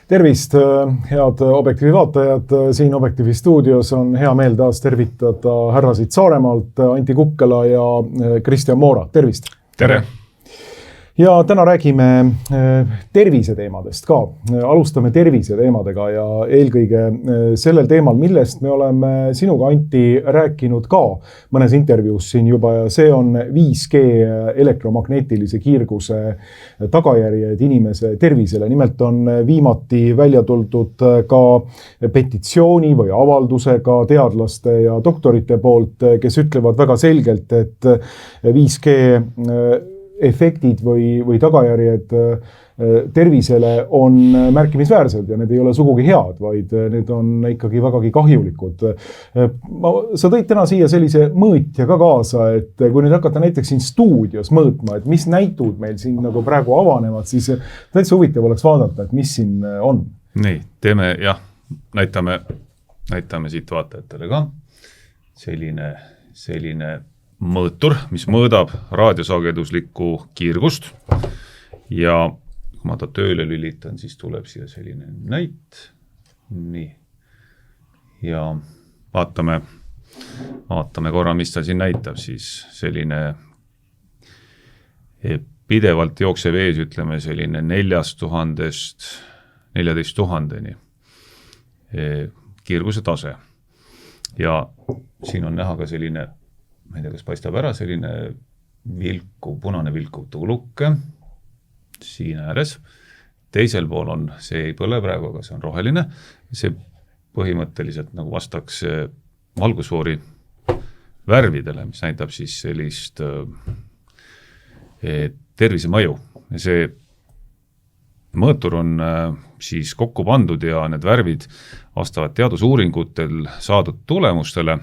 Tervist, head Objektiivi vaatajad. Siin Objektiivi stuudios on hea meel taas tervitada härrasid Saaremaalt, Anti Kukkela ja Kristjan Moora. Tervist! Tere! Ja täna räägime terviseteemadest ka. Alustame terviseteemadega ja eelkõige sellel teemal, millest me oleme sinuga, Anti, rääkinud ka mõnes intervjuus siin juba. Ja see on 5G elektromagnetilise kiirguse tagajärjed inimese tervisele. Nimelt on viimati välja tuldud ka petitsiooni või avaldusega teadlaste ja doktorite poolt, kes ütlevad väga selgelt, et 5G efektid või tagajärjed tervisele on märkimisväärsed ja need ei ole sugugi head, vaid need on ikkagi vägagi kahjulikud. Sa tõid täna siia sellise mõõtja ka kaasa, et kui nüüd hakata näiteks siin stuudios mõõtma, et mis näitud meil siin nagu praegu avanevad, siis täitsa huvitav oleks vaadata, et mis siin on. Nii, teeme, jah, näitame siit vaatajatele ka selline mõõtur, mis mõõdab raadiosageduslikku kiirgust ja kui ma ta tööle lülitan, siis tuleb siia selline näit. Nii. Ja vaatame korra, mis ta siin näitab, siis selline pidevalt jooksev ees, ütleme selline 4000-st 14 000-ni kiirguse tase. Ja siin on näha ka selline, ma ei tea, kas paistab ära, selline punane vilkuv tuuluke siin ääres. Teisel pool on, see ei põle praegu, aga see on roheline. See põhimõtteliselt nagu vastaks valgusfoori värvidele, mis näitab siis sellist tervisemõju. Ja see mõõtur on siis kokku pandud ja need värvid vastavad teadusuuringutel saadud tulemustele,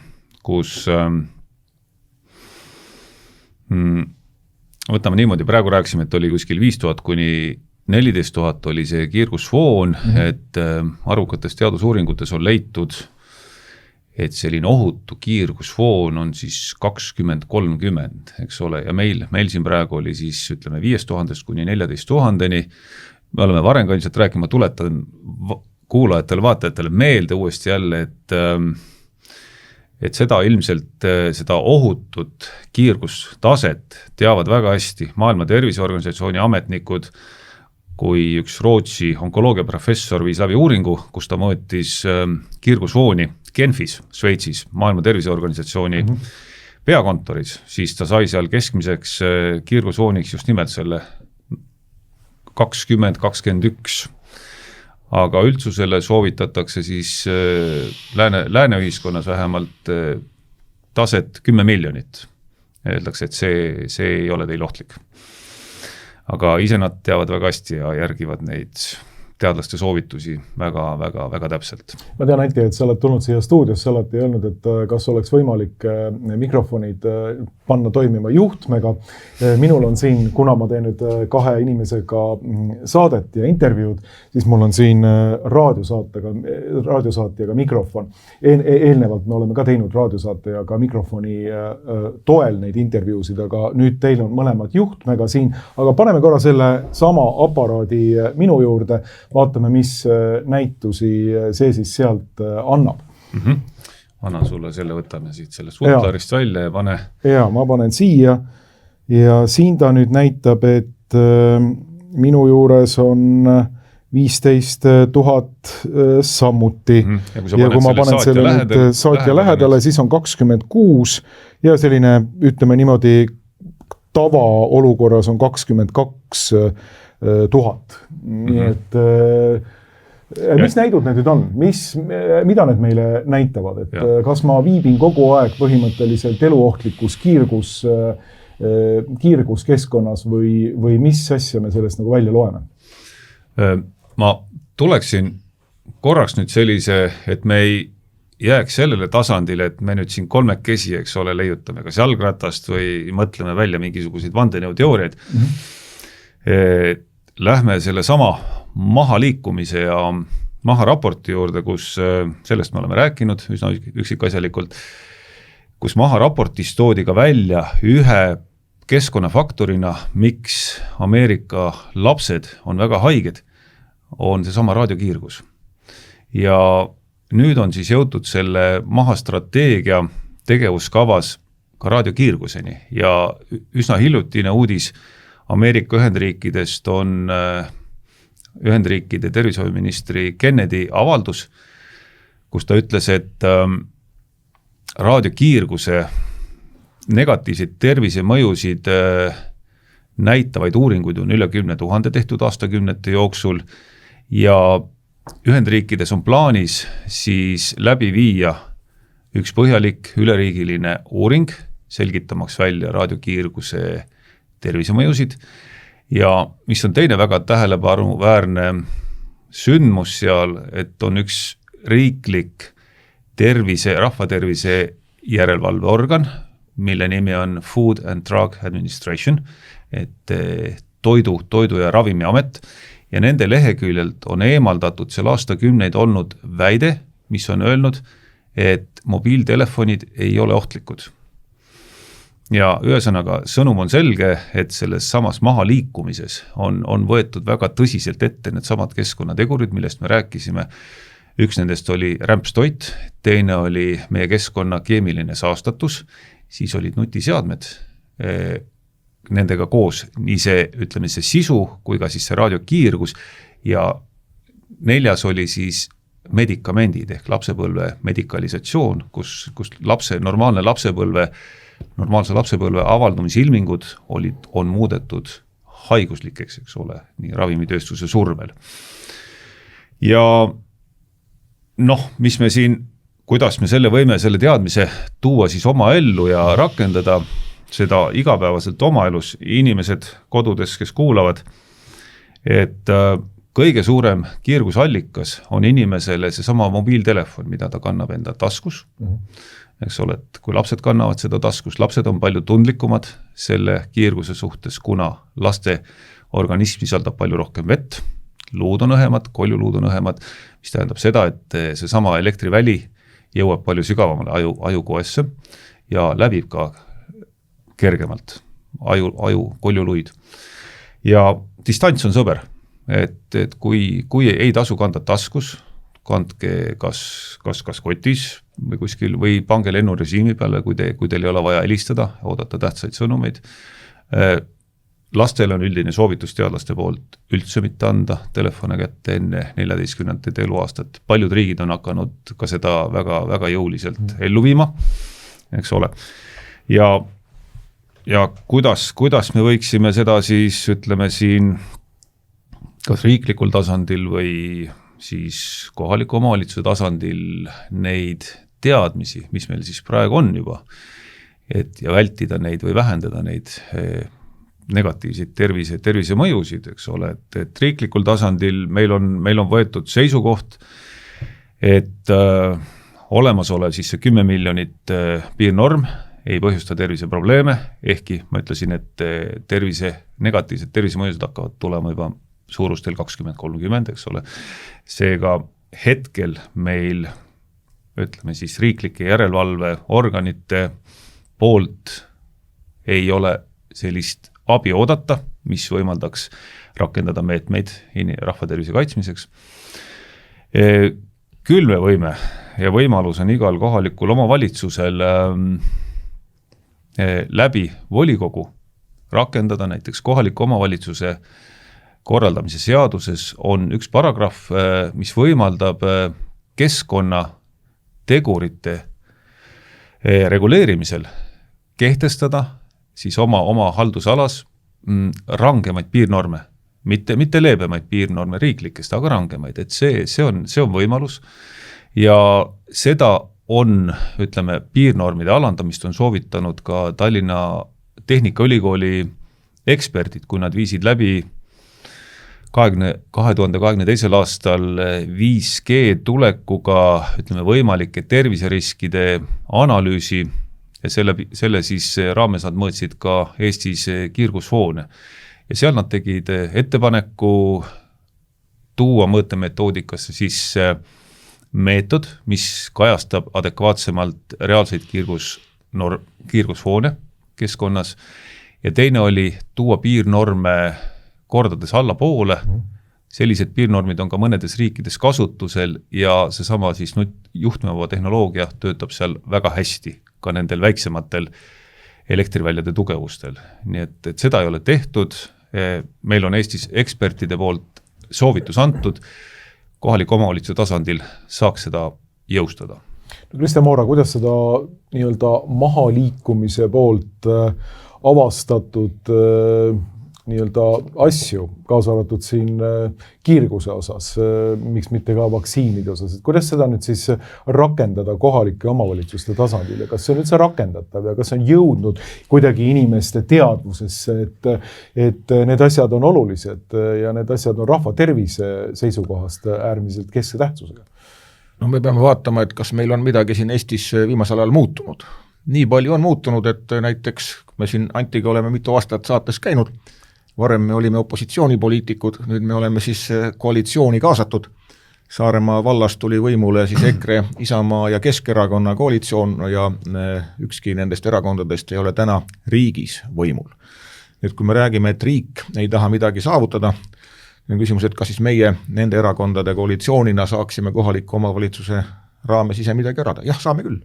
kus võtame niimoodi, praegu rääkisime, et oli kuskil 5000 kuni 14 000 oli see kiirgusfoon, et arvukatest teadusuuringutes on leitud, et selline ohutu kiirgusfoon on siis 20-30, eks ole, ja meil siin praegu oli siis, ütleme, 5000 kuni 14 000-ni. Me oleme varem ka ilmselt rääkima, tuletan kuulajatele, vaatajatele meelde uuesti jälle, et seda ilmselt, seda ohutut kiirgustaset teavad väga hästi Maailma Terviseorganisatsiooni ametnikud, kui üks Rootsi onkoloogia professor viis läbi uuringu, kus ta mõõtis kiirgusfooni Genfis, Šveitsis, Maailma Terviseorganisatsiooni peakontoris, siis ta sai seal keskmiseks kiirgusfooniks just nimelt selle 20-21. Aga üldsusele soovitatakse siis lääne ühiskonnas vähemalt taset 10 miljonit. Öeldakse, et see ei ole teil ohtlik. Aga ise nad teavad väga hästi ja järgivad neid teadlaste soovitusi väga täpselt. Ma tean, Anti, et sa oled tulnud siia stuudiosse, alati öelnud, et kas oleks võimalik mikrofonid panna toimima juhtmega. Minul on siin, kuna ma teen nüüd 2 inimesega saadet ja intervjuud, siis mul on siin raadiosaatjaga mikrofon. Eelnevalt me oleme ka teinud raadiosaatjaga mikrofoni toel neid intervjuusid, aga nüüd teil on mõlemad juhtmega siin. Aga paneme korra selle sama aparaadi minu juurde. Vaatame, mis näitusi see siis sealt annab. Annan sulle selle, võtame siit sellest futlarist välja ja pane. Ja, ma panen siia ja siin ta nüüd näitab, et minu juures on 15 000 sammuti. Ja kui ma panen selle nüüd saatja lähedale, siis on 26 ja selline, ütleme niimoodi, tavaolukorras on 22 000. Nii et mis näidud need nüüd on? Mida need meile näitavad? Et kas ma viibin kogu aeg põhimõtteliselt eluohtlikus kiirguskeskkonnas või mis asja me sellest nagu välja loeme? Ma tuleksin korraks nüüd sellise, et me ei jääks sellele tasandile, et me nüüd siin kolmekesi, eks ole, leiutame kas jalgratast või mõtleme välja mingisuguseid vandenõuteooriaid. Lähme selle sama maha liikumise ja maha raporti juurde, kus sellest me oleme rääkinud üsna üksikasjalikult, kus maha raportis toodi ka välja ühe keskkonnafaktorina, miks Ameerika lapsed on väga haiged, on seesama raadiokiirgus. Ja nüüd on siis jõutud selle mahastrateegia tegevuskavas ka raadiokiirguseni ja üsna hiljutine uudis Ameerika Ühendriikidest on Ühendriikide tervishoiuministri Kennedy avaldus, kus ta ütles, et raadiokiirguse negatiivseid tervisemõjusid näitavaid uuringuid on üle 10 000 tehtud aastakümnete jooksul ja Ühendriikides on plaanis siis läbi viia üks põhjalik üleriigiline uuring, selgitamaks välja raadiokiirguse tervisemõjusid ja mis on teine väga tähelepanuväärne sündmus seal, et on üks riiklik rahvatervise järelevalveorgan, mille nimi on Food and Drug Administration, et toidu ja ravimiamet ja nende leheküljelt on eemaldatud seal aastakümneid olnud väide, mis on öelnud, et mobiiltelefonid ei ole ohtlikud. Ja ühesõnaga sõnum on selge, et selles samas maha liikumises on võetud väga tõsiselt ette need samad keskkonnategurid, millest me rääkisime. Üks nendest oli rämpstoit, teine oli meie keskkonna keemiline saastatus, siis olid nutiseadmed, nendega koos nii see, ütleme see sisu kui ka siis see raadiokiirgus ja 4. oli siis medikamendid ehk lapsepõlve medikalisatsioon, kus normaalse lapsepõlve avaldumisilmingud on muudetud haiguslikeks, eks ole, nii ravimitööstuse survel. Ja mis me siin, kuidas me selle võime, selle teadmise tuua siis oma ellu ja rakendada seda igapäevaselt oma elus inimesed kodudes, kes kuulavad, et kõige suurem kiirgusallikas on inimesele seesama mobiiltelefon, mida ta kannab enda taskus. Eks ole, et kui lapsed kannavad seda taskus, lapsed on palju tundlikumad selle kiirguse suhtes, kuna laste organism sisaldab palju rohkem vett, luud on õhemad, koljuluud on õhemad, mis tähendab seda, et seesama elektriväli jõuab palju sügavamale ajukoesse ja läbib ka kergemalt aju koljuluid. Ja distants on sõber, et kui ei tasu kanda taskus, kandke kas kotis või kuskil või pange lennurežiimi peale, kui teil ei ole vaja helistada, oodata tähtsaid sõnumeid. Lastel on üldine soovitus teadlaste poolt üldse mitte anda telefone kätte enne 14. eluaastat. Paljud riigid on hakanud ka seda väga, väga jõuliselt ellu viima, eks ole. Ja kuidas me võiksime seda siis, ütleme siin, kas riiklikul tasandil või siis kohaliku omavalitsuse tasandil neid teadmisi, mis meil siis praegu on juba, ja vältida neid või vähendada neid negatiivseid tervisemõjusid, eks ole, et riiklikul tasandil meil on võetud seisukoht, et olemasolev siis see 10 miljonit piirnorm ei põhjusta terviseprobleeme, ehkki ma ütlesin, et negatiivsed tervisemõjused hakkavad tulema juba suurustel 20-30, eks ole. Seega hetkel meil, ütleme siis riiklike järelevalveorganite poolt ei ole sellist abi oodata, mis võimaldaks rakendada meetmeid rahvatervise kaitsmiseks. Küll me võime ja võimalus on igal kohalikul omavalitsusel läbi volikogu rakendada, näiteks kohaliku omavalitsuse korraldamise seaduses on üks paragrahv, mis võimaldab keskkonnategurite reguleerimisel kehtestada siis oma haldusalas rangemaid piirnorme, mitte leebemaid piirnorme riiklikest, aga rangemaid, et see on võimalus ja seda on, ütleme, piirnormide alandamist on soovitanud ka Tallinna Tehnikaülikooli eksperdid, kui nad viisid läbi 2022. aastal 5G tulekuga, ütleme, võimalike terviseriskide analüüsi ja selle siis raames nad mõõtsid ka Eestis kiirgusfoone. Ja seal nad tegid ettepaneku tuua mõõtemetoodikasse siis meetod, mis kajastab adekvaatsemalt reaalseid kiirgusfoone keskkonnas ja teine oli tuua piirnorme kordades allapoole, sellised piirnormid on ka mõnedes riikides kasutusel ja seesama siis juhtmevaba tehnoloogia töötab seal väga hästi, ka nendel väiksematel elektriväljade tugevustel. Nii et seda ei ole tehtud, meil on Eestis ekspertide poolt soovitus antud, kohaliku omavalitsuse tasandil saaks seda jõustada. Kristjan Moora, kuidas seda nii-öelda mahaliikumise poolt avastatud nii-öelda asju, kaasa arvatud siin kiirguse osas, miks mitte ka vaktsiinide osas, et kuidas seda nüüd siis rakendada kohalike omavalitsuste tasandil ja kas see on üldse rakendatav ja kas on jõudnud kuidagi inimeste teadvusesse, et need asjad on olulised ja need asjad on rahva tervise seisukohast äärmiselt keskse tähtsusega? No me peame vaatama, et kas meil on midagi siin Eestis viimasel ajal muutunud. Nii palju on muutunud, et näiteks me siin Antiga oleme mitu aastat saates käinud, varem me olime opositsioonipoliitikud, nüüd me oleme siis koalitsiooni kaasatud. Saaremaa vallas tuli võimule siis EKRE, Isamaa ja Keskerakonna koalitsioon ja ükski nendest erakondadest ei ole täna riigis võimul. Et kui me räägime, et riik ei taha midagi saavutada, on küsimus, et kas siis meie nende erakondade koalitsioonina saaksime kohaliku omavalitsuse raames ise midagi ära. Jah, saame küll.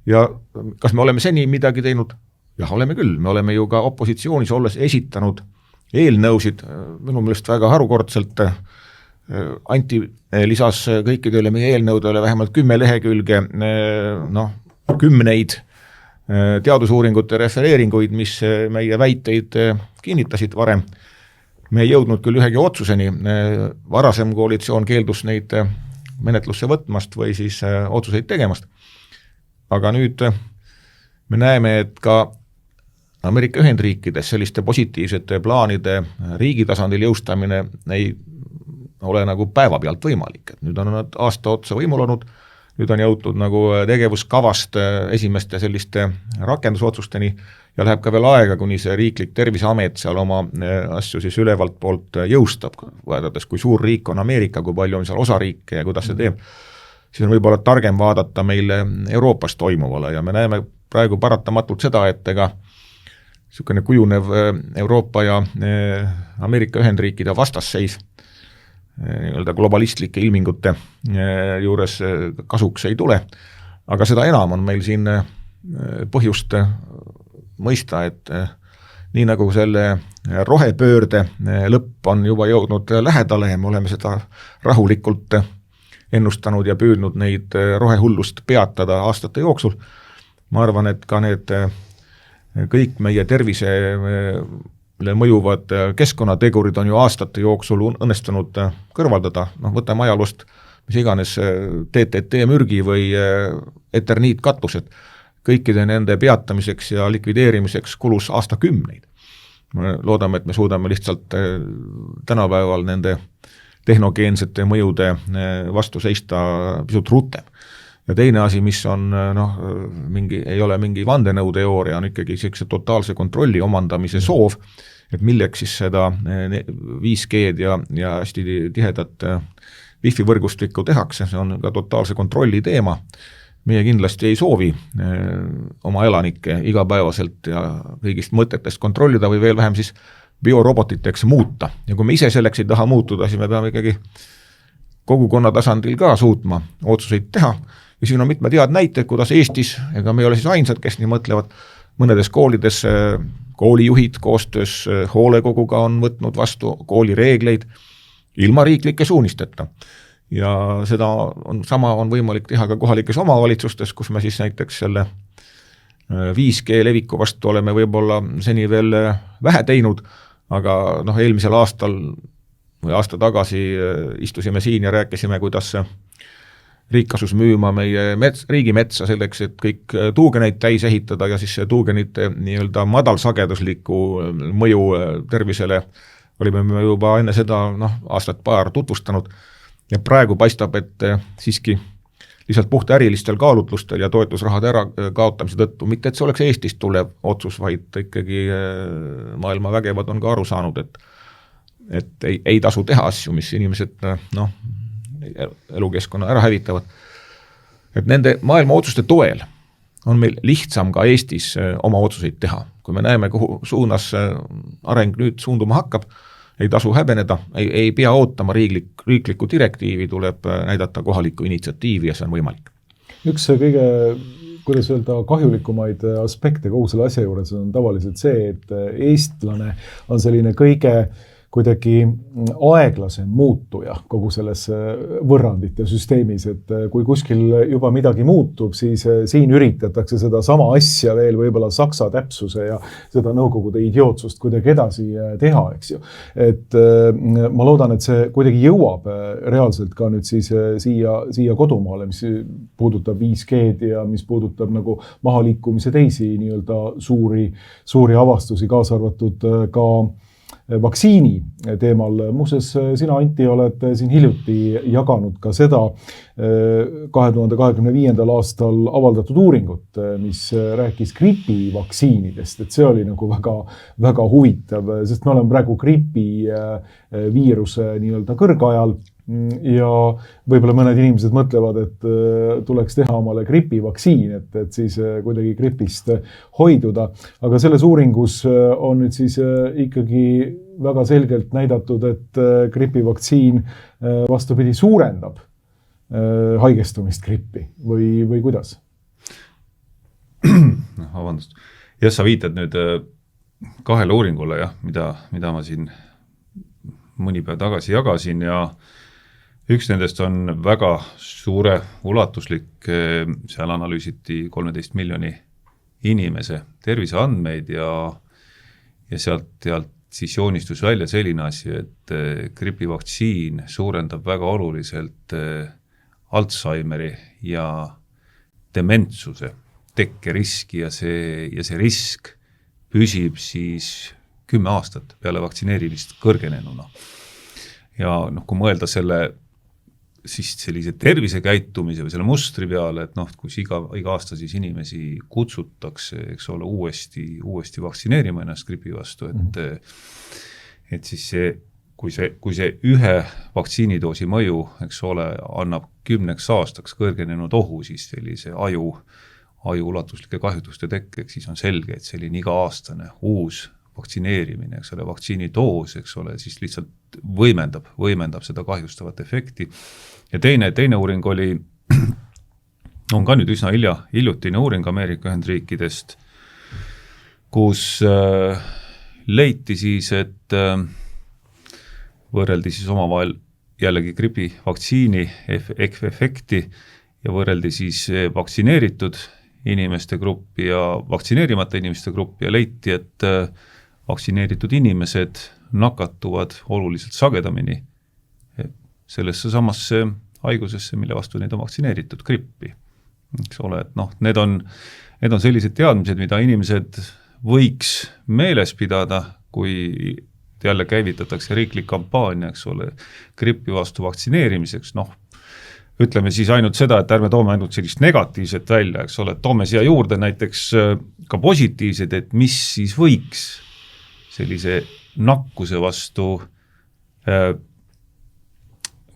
Ja kas me oleme seni midagi teinud? Jah, oleme küll. Me oleme ju ka opositsioonis olles esitanud eelnõusid, minu meelest väga harukordselt. Anti lisas kõikidele meie eelnõudele vähemalt 10 lehekülge, kümneid teadusuuringute refereeringuid, mis meie väiteid kinnitasid varem. Me ei jõudnud küll ühegi otsuseni, varasem koalitsioon keeldus neid menetlusse võtmast või siis otsuseid tegemast. Aga nüüd me näeme, et ka Ameerika Ühendriikides selliste positiivsete plaanide riigi tasandil jõustamine ei ole nagu päevapealt võimalik. Et nüüd on nad aasta otsa võimul olnud, nüüd on jõutud nagu tegevuskavast esimeste selliste rakendusotsusteni ja läheb ka veel aega, kuni see riiklik terviseamet seal oma asju siis ülevalt poolt jõustab, vaadates kui suur riik on Ameerika, kui palju on seal osariike ja kuidas see teeb, siis on võib-olla targem vaadata meile Euroopas toimuvale ja me näeme praegu paratamatult seda, et ega niisugune kujunev Euroopa ja Ameerika Ühendriikide vastasseis nii-öelda globalistlikke ilmingute juures kasuks ei tule, aga seda enam on meil siin põhjust mõista, et nii nagu selle rohepöörde lõpp on juba jõudnud lähedale ja me oleme seda rahulikult ennustanud ja püüdnud neid rohehullust peatada aastate jooksul, ma arvan, et ka need kõik meie tervisele mõjuvad keskkonnategurid on ju aastate jooksul õnnestunud kõrvaldada, võtame ajaloost mis iganes TTT mürgi või eterniitkatused, kõikide nende peatamiseks ja likvideerimiseks kulus aastakümneid. Me loodame, et me suudame lihtsalt tänapäeval nende tehnogeensete mõjude vastu seista pisut rutem. Ja teine asi, mis on, ei ole mingi vandenõuteooria, on ikkagi sellise totaalse kontrolli omandamise soov, et milleks siis seda 5G-d ja hästi tihedat Wi-Fi võrgustikku tehakse, see on ka totaalse kontrolli teema. Meie kindlasti ei soovi oma elanikke igapäevaselt ja kõigist mõtetest kontrollida või veel vähem siis biorobotiteks muuta. Ja kui me ise selleks ei taha muutuda, siis me peame ikkagi kogukonna tasandil ka suutma otsuseid teha. Ja siin on mitmed head näited, kuidas Eestis, ega me ei ole siis ainsad, kes nii mõtlevad, mõnedes koolides koolijuhid koostöös hoolekoguga on võtnud vastu koolireegleid ilma riiklike suunisteta. Ja seda sama on võimalik teha ka kohalikes omavalitsustes, kus me siis näiteks selle 5G leviku vastu oleme võib-olla seni veel vähe teinud, aga eelmisel aastal või aasta tagasi istusime siin ja rääkisime, kuidas riik asus müüma meie riigimetsa selleks, et kõik tuugeneid täis ehitada ja siis tuugenite nii-öelda madalsagedusliku mõju tervisele olime me juba enne seda aastat paar tutvustanud ja praegu paistab, et siiski lihtsalt puhta ärilistel kaalutlustel ja toetusrahade ära kaotamise tõttu, mitte et see oleks Eestist tulev otsus, vaid ikkagi maailma vägevad on ka aru saanud, et ei tasu teha asju, mis inimesed elukeskkonna ära hävitavad. Et nende maailma otsuste toel on meil lihtsam ka Eestis oma otsuseid teha. Kui me näeme, kuhu suunas areng nüüd suunduma hakkab, ei tasu häbeneda, ei pea ootama riiklikku direktiivi, tuleb näidata kohalikku initsiatiivi ja see on võimalik. Üks kõige, kuidas öelda, kahjulikumaid aspekte kogu selle asja juures on tavaliselt see, et eestlane on selline kõige kuidagi aeglasem muutuja kogu selles võrrandite süsteemis, et kui kuskil juba midagi muutub, siis siin üritatakse seda sama asja veel võib-olla saksa täpsuse ja seda nõukogude idiootsust kuidagi edasi teha, eks ju. Et ma loodan, et see kuidagi jõuab reaalselt ka nüüd siis siia kodumaale, mis puudutab 5G-d ja mis puudutab nagu mahaliikumise teisi nii-öelda suuri avastusi, kaasa arvatud ka vaktsiini teemal. Muuseas, sina, Anti, oled siin hiljuti jaganud ka seda 2025. aastal avaldatud uuringut, mis rääkis gripivaktsiinidest, et see oli nagu väga huvitav, sest me oleme praegu gripiviiruse nii-öelda kõrgajal ja võib-olla mõned inimesed mõtlevad, et tuleks teha omale gripivaktsiin, et siis kuidagi gripist hoiduda. Aga selles uuringus on nüüd siis ikkagi väga selgelt näidatud, et gripivaktsiin vastupidi suurendab haigestumist grippi või kuidas? Vabandust. Jah, sa viitad nüüd 2 uuringule, jah, mida ma siin mõni päev tagasi jagasin ja üks nendest on väga suure ulatuslik, seal analüüsiti 13 miljoni inimese terviseandmeid ja sealt siis joonistus välja selline asi, et gripivaktsiin suurendab väga oluliselt Alzheimeri ja dementsuse tekkeriski ja see risk püsib siis 10 aastat peale vaktsineerimist kõrgenenuna. Ja kui mõelda siis sellise tervisekäitumise või selle mustri peale, et kus iga aasta siis inimesi kutsutakse, eks ole, uuesti vaktsineerima ennast gripi vastu, et siis kui see ühe vaktsiinidoosi mõju, eks ole, annab 10 aastaks kõrgenenud ohu, siis sellise aju ulatuslike kahjutuste tekkeks, siis on selge, et selline iga-aastane uus vaktsineerimine, eks ole, vaktsiinidoos, eks ole, siis lihtsalt võimendab seda kahjustavat efekti. Ja teine uuring on ka nüüd üsna hiljutine uuring Ameerika Ühendriikidest, kus leiti siis, et võrreldi siis omavahel jällegi gripivaktsiini efekti ja võrreldi siis vaktsineeritud inimeste gruppi ja vaktsineerimata inimeste gruppi ja leiti, et vaktsineeritud inimesed nakatuvad oluliselt sagedamini sellesse samasse haigusesse, mille vastu neid on vaktsineeritud, grippi. Eks ole, et need on sellised teadmised, mida inimesed võiks meeles pidada, kui jälle käivitatakse riiklik kampaania, eks ole, grippi vastu vaktsineerimiseks, ütleme siis ainult seda, et ärme toome ainult sellist negatiivset välja, eks ole, toome siia juurde näiteks ka positiivsed, et mis siis võiks sellise nakkuse vastu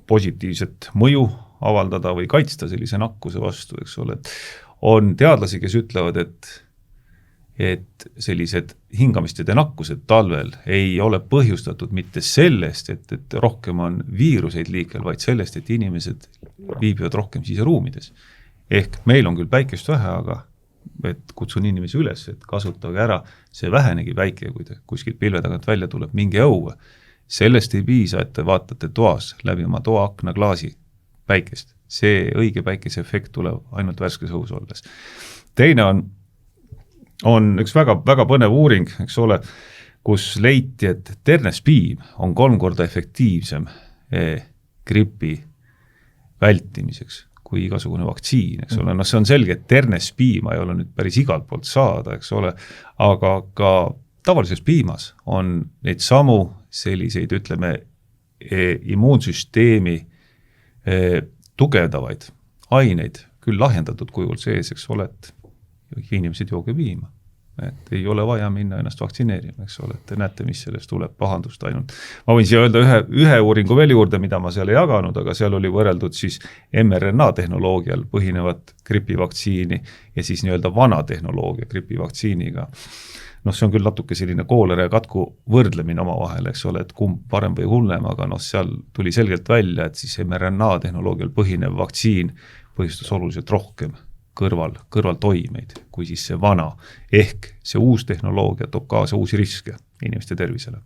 positiivset mõju avaldada või kaitsta sellise nakkuse vastu, eks ole, et on teadlasi, kes ütlevad, et sellised hingamistede nakkused talvel ei ole põhjustatud mitte sellest, et rohkem on viiruseid liikel, vaid sellest, et inimesed viibivad rohkem siseruumides. Ehk meil on küll päikest vähe, aga et kutsun inimesi üles, et kasutage ära see vähenegi päike, kui te kuskilt pilve tagant välja tuleb, mingi õue. Sellest ei piisa, et te vaatate toas läbi oma toa akna klaasi päikest. See õige päikese efekt tuleb ainult värskes õhus olles. Teine on üks väga põnev uuring, eks ole, kus leiti, et ternespiim on 3 korda efektiivsem gripi vältimiseks kui igasugune vaktsiin, eks ole. See on selge, et ternespiima ei ole nüüd päris igalt poolt saada, eks ole, aga ka tavalises piimas on neid samu selliseid, ütleme, immuunsüsteemi tugevdavaid aineid, küll lahjendatud kujul sees, eks ole, et inimesed jooge piima. Et ei ole vaja minna ennast vaktsineerima, eks ole, et te näete, mis sellest tuleb pahandust ainult. Ma võin siia öelda ühe uuringu veel juurde, mida ma seal ei jaganud, aga seal oli võrreldud siis mRNA tehnoloogial põhinevat gripivaktsiini ja siis nii-öelda vana tehnoloogia gripivaktsiiniga. noh, see on küll natuke selline koolera ja katku võrdlemine omavahel, eks ole, et kumb parem või hullem, aga noh, seal tuli selgelt välja, et siis mRNA tehnoloogial põhinev vaktsiin põhjustas oluliselt rohkem kõrvaltoimeid kui siis see vana. Ehk see uus tehnoloogia toob kaasa uusi riske inimeste tervisele.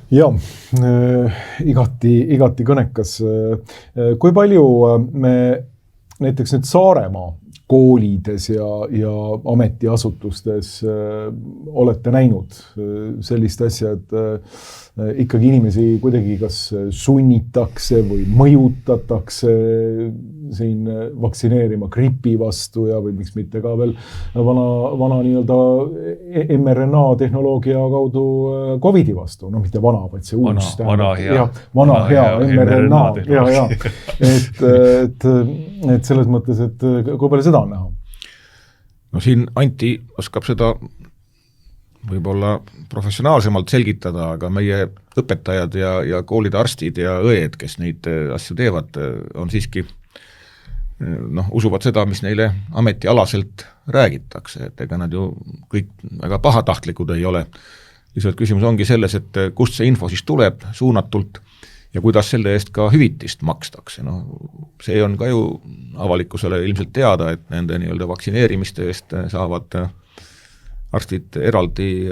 Ja, igati kõnekas. Kui palju me näiteks nüüd Saaremaa koolides ja ametiasutustes olete näinud sellist asja, et ikkagi inimesi kuidagi kas sunnitakse või mõjutatakse siin vaktsineerima gripi vastu ja või miks mitte ka veel vana nii-öelda mRNA tehnoloogia kaudu COVIDi vastu, no mitte vana, vaid see uus. Vana hea mRNA. Et selles mõttes, et kui palju seda on näha? No siin Anti oskab seda võib-olla professionaalsemalt selgitada, aga meie õpetajad ja koolide arstid ja õed, kes neid asju teevad, on siiski usuvad seda, mis neile ametialaselt räägitakse, et ega nad ju kõik väga pahatahtlikud ei ole. Lihtsalt küsimus ongi selles, et kust see info siis tuleb suunatult ja kuidas selle eest ka hüvitist makstakse. No, see on ka ju avalikkusele ilmselt teada, et nende nii-öelda vaktsineerimiste eest saavad arstid eraldi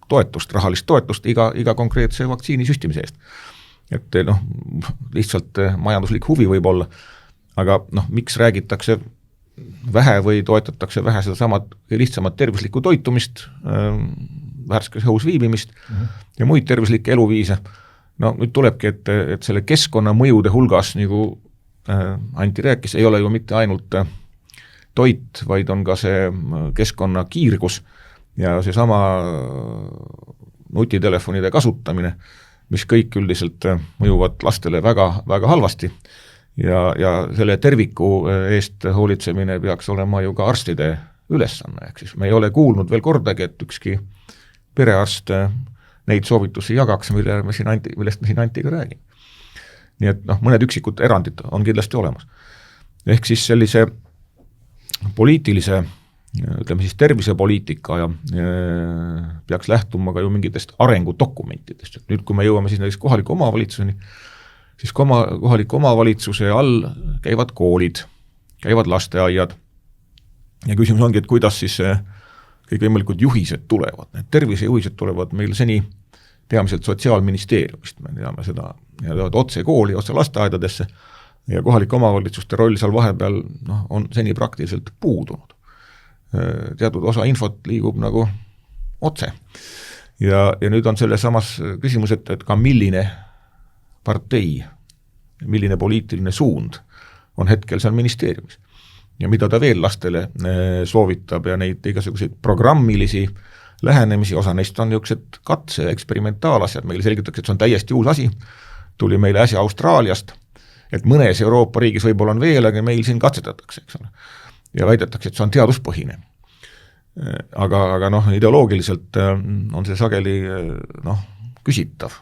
toetust, rahalist toetust iga konkreetse vaktsiini süstimise eest. Et lihtsalt majanduslik huvi võib olla, aga miks räägitakse vähe või toetatakse vähe seda samad lihtsamat tervislikku toitumist, värskes õhus viibimist ja muid tervislikke eluviise. No nüüd tulebki, et selle keskkonna mõjude hulgas, nagu Anti rääkis, ei ole ju mitte ainult toit, vaid on ka see keskkonna kiirgus ja see sama nutitelefonide kasutamine, mis kõik üldiselt mõjuvad lastele väga, väga halvasti ja selle terviku eest hoolitsemine peaks olema ju ka arstide ülesanne. Ehk siis me ei ole kuulnud veel kordagi, et ükski perearst neid soovitusi jagaks, millest me siin Antiga räägime. Nii et mõned üksikud erandid on kindlasti olemas. Ehk siis sellise poliitilise, ütleme siis tervisepoliitika ja peaks lähtuma ka ju mingitest arengudokumentidest. Nüüd, kui me jõuame siis näiteks kohaliku omavalitsuseni, siis kohaliku omavalitsuse all käivad koolid, käivad lasteaiad ja küsimus ongi, et kuidas siis kõikvõimalikud juhised tulevad. Need tervisejuhised tulevad meil seni peamiselt Sotsiaalministeeriumist, me teame seda, ja tulevad otse kooli, otse lasteaedadesse ja kohalike omavalitsuste roll seal vahepeal on seni praktiliselt puudunud. Teatud osa infot liigub nagu otse. Ja nüüd on selle samas küsimus, et ka milline partei, milline poliitiline suund on hetkel seal ministeeriumis. Ja mida ta veel lastele soovitab ja neid igasuguseid programmilisi lähenemisi, osa neist on niisugused katse, eksperimentaalasjad, meile selgitakse, et see on täiesti uus asi, tuli meile äsja Austraaliast, et mõnes Euroopa riigis võib-olla on veel, aga meil siin katsetatakse, eks ole. Ja väidetakse, et see on teaduspõhine. Aga ideoloogiliselt on see sageli küsitav.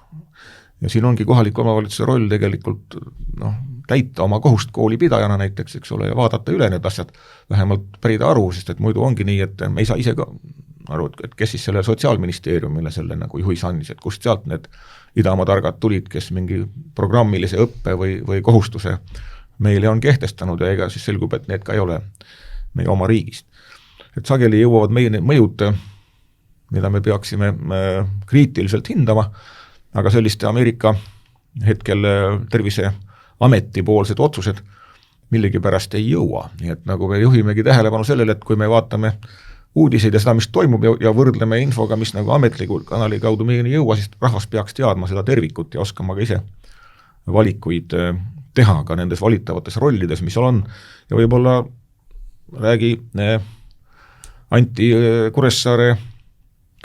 Ja siin ongi kohaliku omavalitsuse roll tegelikult täita oma kohust koolipidajana näiteks, eks ole, ja vaadata üle need asjad, vähemalt pärida aru, sest et muidu ongi nii, et me ei saa ise ka aru, et kes siis selle Sotsiaalministeeriumile selle nagu juhis andis, et kust sealt need Idamaa targad tulid, kes mingi programmilise õppe või kohustuse meile on kehtestanud ja ega siis selgub, et need ka ei ole meie oma riigist. Et sageli jõuavad meie need mõjud, mida me peaksime kriitiliselt hindama, aga selliste Ameerika hetkel terviseameti poolsed otsused millegi pärast ei jõua. Nii et nagu me juhimegi tähelepanu sellele, et kui me vaatame uudiseid ja seda, mis toimub ja võrdleme infoga, mis nagu ametliku kanali kaudu meieni jõua, siis rahvas peaks teadma seda tervikut ja oskama ka ise valikuid teha ka nendes valitavates rollides, mis on. Ja võib-olla räägi Anti Kuressaare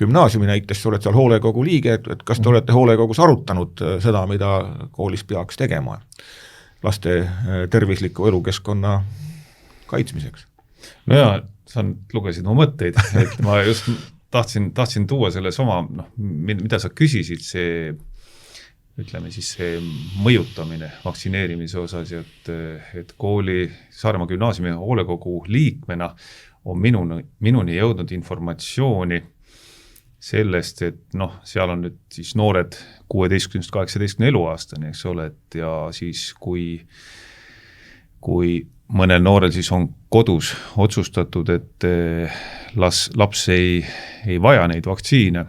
gümnaasiumi näiteks, oled seal hoolekogu liige, et kas te olete hoolekogus arutanud seda, mida koolis peaks tegema laste tervisliku elukeskkonna kaitsmiseks? No jaa, sa lugesid mu mõtteid, et ma just tahtsin tuua selles oma, mida sa küsisid, see ütleme siis see mõjutamine vaktsineerimise osas, et kooli Saaremaa gümnaasiumi hoolekogu liikmena on minuni jõudnud informatsiooni sellest, et seal on nüüd siis noored 16-18 eluaastani, eks ole, et ja siis kui mõnel noorel siis on kodus otsustatud, et laps ei vaja neid vaktsiine,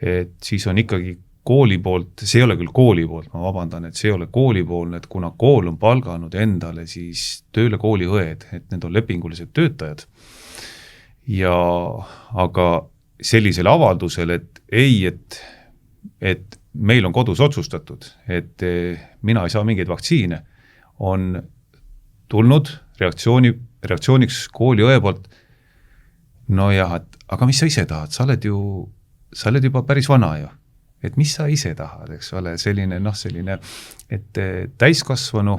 et siis on ikkagi kooli poolt, see ei ole küll kooli poolt, ma vabandan, et see ei ole kooli poolne, et kuna kool on palganud endale siis tööle kooliõed, et need on lepingulised töötajad, aga sellisel avaldusel, et meil on kodus otsustatud, et mina ei saa mingeid vaktsiine, on tulnud reaktsiooniks kooliõe poolt, aga mis sa ise tahad, sa oled juba päris vana ju. Et mis sa ise tahad, eks ole, selline, et täiskasvanu,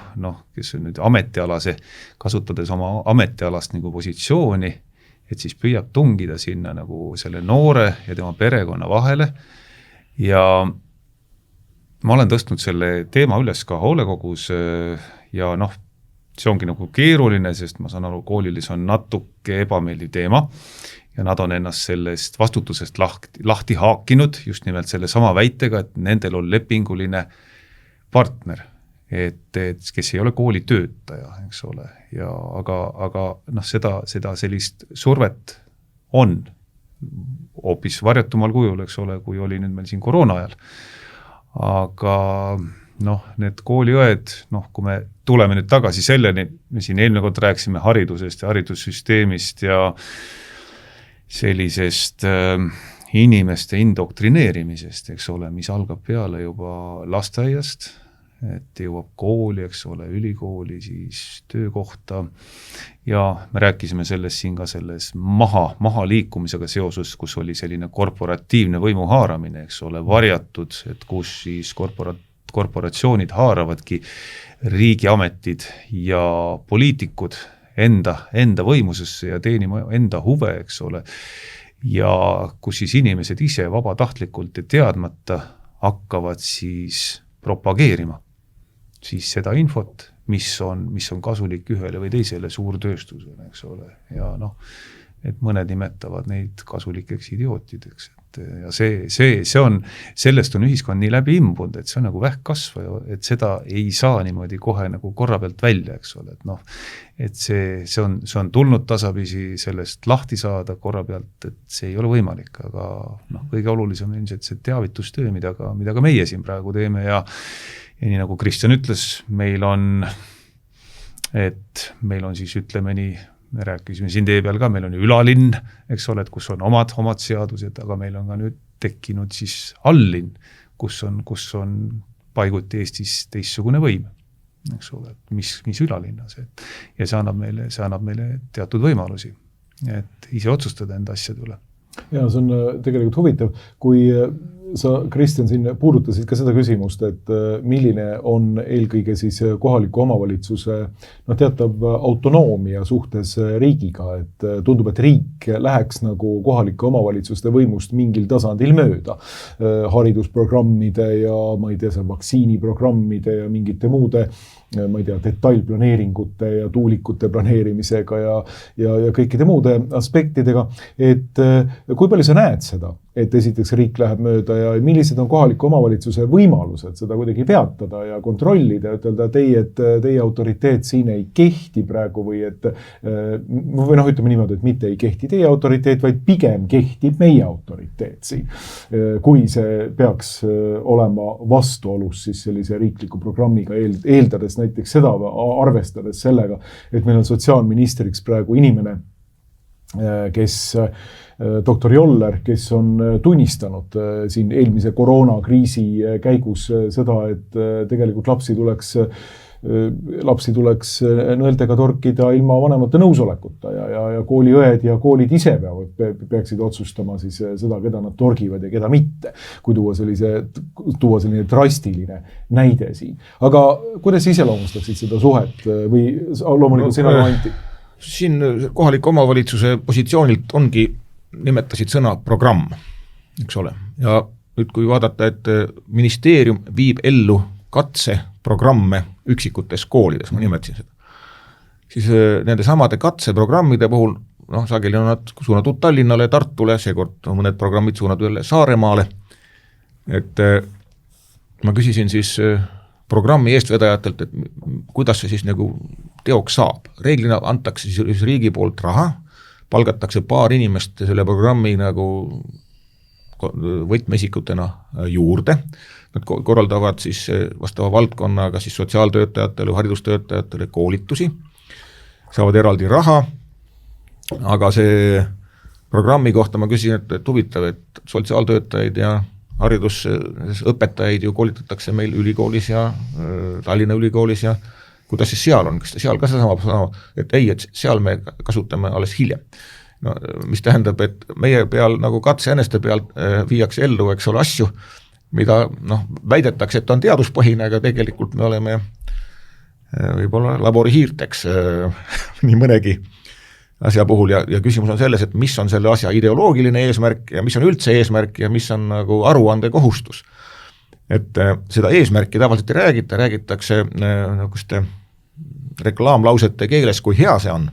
kes on nüüd ametialase, kasutades oma ametialast nagu positsiooni, et siis püüab tungida sinna nagu selle noore ja tema perekonna vahele ja ma olen tõstnud selle teema üles ka hoolekogus ja see ongi nagu keeruline, sest ma saan aru, koolilis on natuke ebameeldiv teema ja nad on ennast sellest vastutusest lahti haakinud just nimelt selle sama väitega, et nendel on lepinguline partner, et kes ei ole kooli töötaja, eks ole, ja aga seda sellist survet on hoopis varjatumal kujul, eks ole, kui oli nüüd meil siin koroona ajal. Aga need kooliõed, kui me tuleme nüüd tagasi selleni, me siin eelmine kord rääkisime haridusest ja haridussüsteemist ja sellisest inimeste indoktrineerimisest, eks ole, mis algab peale juba lasteaiast, et jõuab kooli, eks ole, ülikooli, siis töökohta ja me rääkisime sellest siin ka selles maha liikumisega seoses, kus oli selline korporatiivne võimu haaramine, eks ole, varjatud, et kus siis korporatsioonid haaravadki riigiametid ja poliitikud enda võimusesse ja teenima enda huve, eks ole, ja kus siis inimesed ise vabatahtlikult ja teadmata hakkavad siis propageerima siis seda infot, mis on kasulik ühele või teisele suurtööstusele, eks ole, ja et mõned nimetavad neid kasulikeks idiootideks, ja sellest on ühiskond nii läbi imbunud, et see on nagu vähkkasv, et seda ei saa niimoodi kohe nagu korra pealt välja, eks ole, et see on tulnud tasapisi sellest lahti saada korra pealt, et see ei ole võimalik, aga kõige olulisem on ilmselt see teavitustöö, mida ka meie siin praegu teeme ja nii nagu Kristjan ütles, meil on siis ütleme nii, me rääkisime siin tee peal ka, meil on ülalinn, eks ole, et kus on omad seadused, aga meil on ka nüüd tekkinud siis alllinn, kus on paiguti Eestis teistsugune võim, eks ole, et mis ülalinnas. Ja see annab meile teatud võimalusi, et ise otsustada enda asjade üle. Ja see on tegelikult huvitav, kui sa, Kristjan, siin puudutasid ka seda küsimust, et milline on eelkõige siis kohaliku omavalitsuse teatav autonoomia suhtes riigiga, et tundub, et riik läheks nagu kohalike omavalitsuste võimust mingil tasandil mööda. Haridusprogrammide ja ma ei tea, vaktsiiniprogrammide ja mingite muude ma ei tea, detailplaneeringute ja tuulikute planeerimisega ja kõikide muude aspektidega, et kui palju sa näed seda, et esiteks riik läheb mööda ja millised on kohaliku omavalitsuse võimalused seda kuidagi peatada ja kontrollida, ütelda teie autoriteet siin ei kehti praegu või ütleme niimoodi, et mitte ei kehti teie autoriteet, vaid pigem kehtib meie autoriteet siin. Kui see peaks olema vastuolus siis sellise riikliku programmiga eeldades näiteks seda arvestades sellega, et meil on sotsiaalministriks praegu inimene, kes doktor Joller, kes on tunnistanud siin eelmise koroonakriisi käigus seda, et tegelikult lapsi tuleks nõeltega torkida ilma vanemate nõusolekuta ja kooliõed ja koolid ise peaksid otsustama siis seda, keda nad torgivad ja keda mitte, kui tuua selline drastiline näide siin. Aga kuidas iseloomustaksid seda suhet või loomulikult sina Anti? Siin kohaliku omavalitsuse positsioonilt nimetasid sõna programm, eks ole, ja nüüd kui vaadata, et ministeerium viib ellu katseprogramme üksikutes koolides, ma nimetasin seda, siis nende samade katseprogrammide puhul, sageli on nad suunatud Tallinnale, Tartule, seekord on mõned programmid suunatud jälle Saaremaale, et ma küsisin siis programmi eestvedajatelt, et kuidas see siis nagu teoks saab. Reeglina antakse siis riigi poolt raha, palgatakse paar inimest selle programmi nagu võtmeisikutena juurde, nad korraldavad siis vastava valdkonnaga siis sotsiaaltöötajatele, haridustöötajatele koolitusi, saavad eraldi raha, aga see programmi kohta ma küsin, et huvitav, et sotsiaaltöötajaid ja haridusõpetajaid ju koolitatakse meil ülikoolis ja Tallinna ülikoolis ja kuidas siis seal on, kas seal ka sama, et ei, et seal me kasutame alles hiljem. No, mis tähendab, et meie peal nagu katseäneste peal viiakse ellu, eks ole, asju, mida väidetakse, et on teaduspõhine, aga tegelikult me oleme võib-olla laborihiirteks nii mõnegi asja puhul ja küsimus on selles, et mis on selle asja ideoloogiline eesmärk ja mis on üldse eesmärk ja mis on nagu aruande kohustus. Et seda eesmärki tavaliselt ei räägita, räägitakse reklaamlausete keeles, kui hea see on.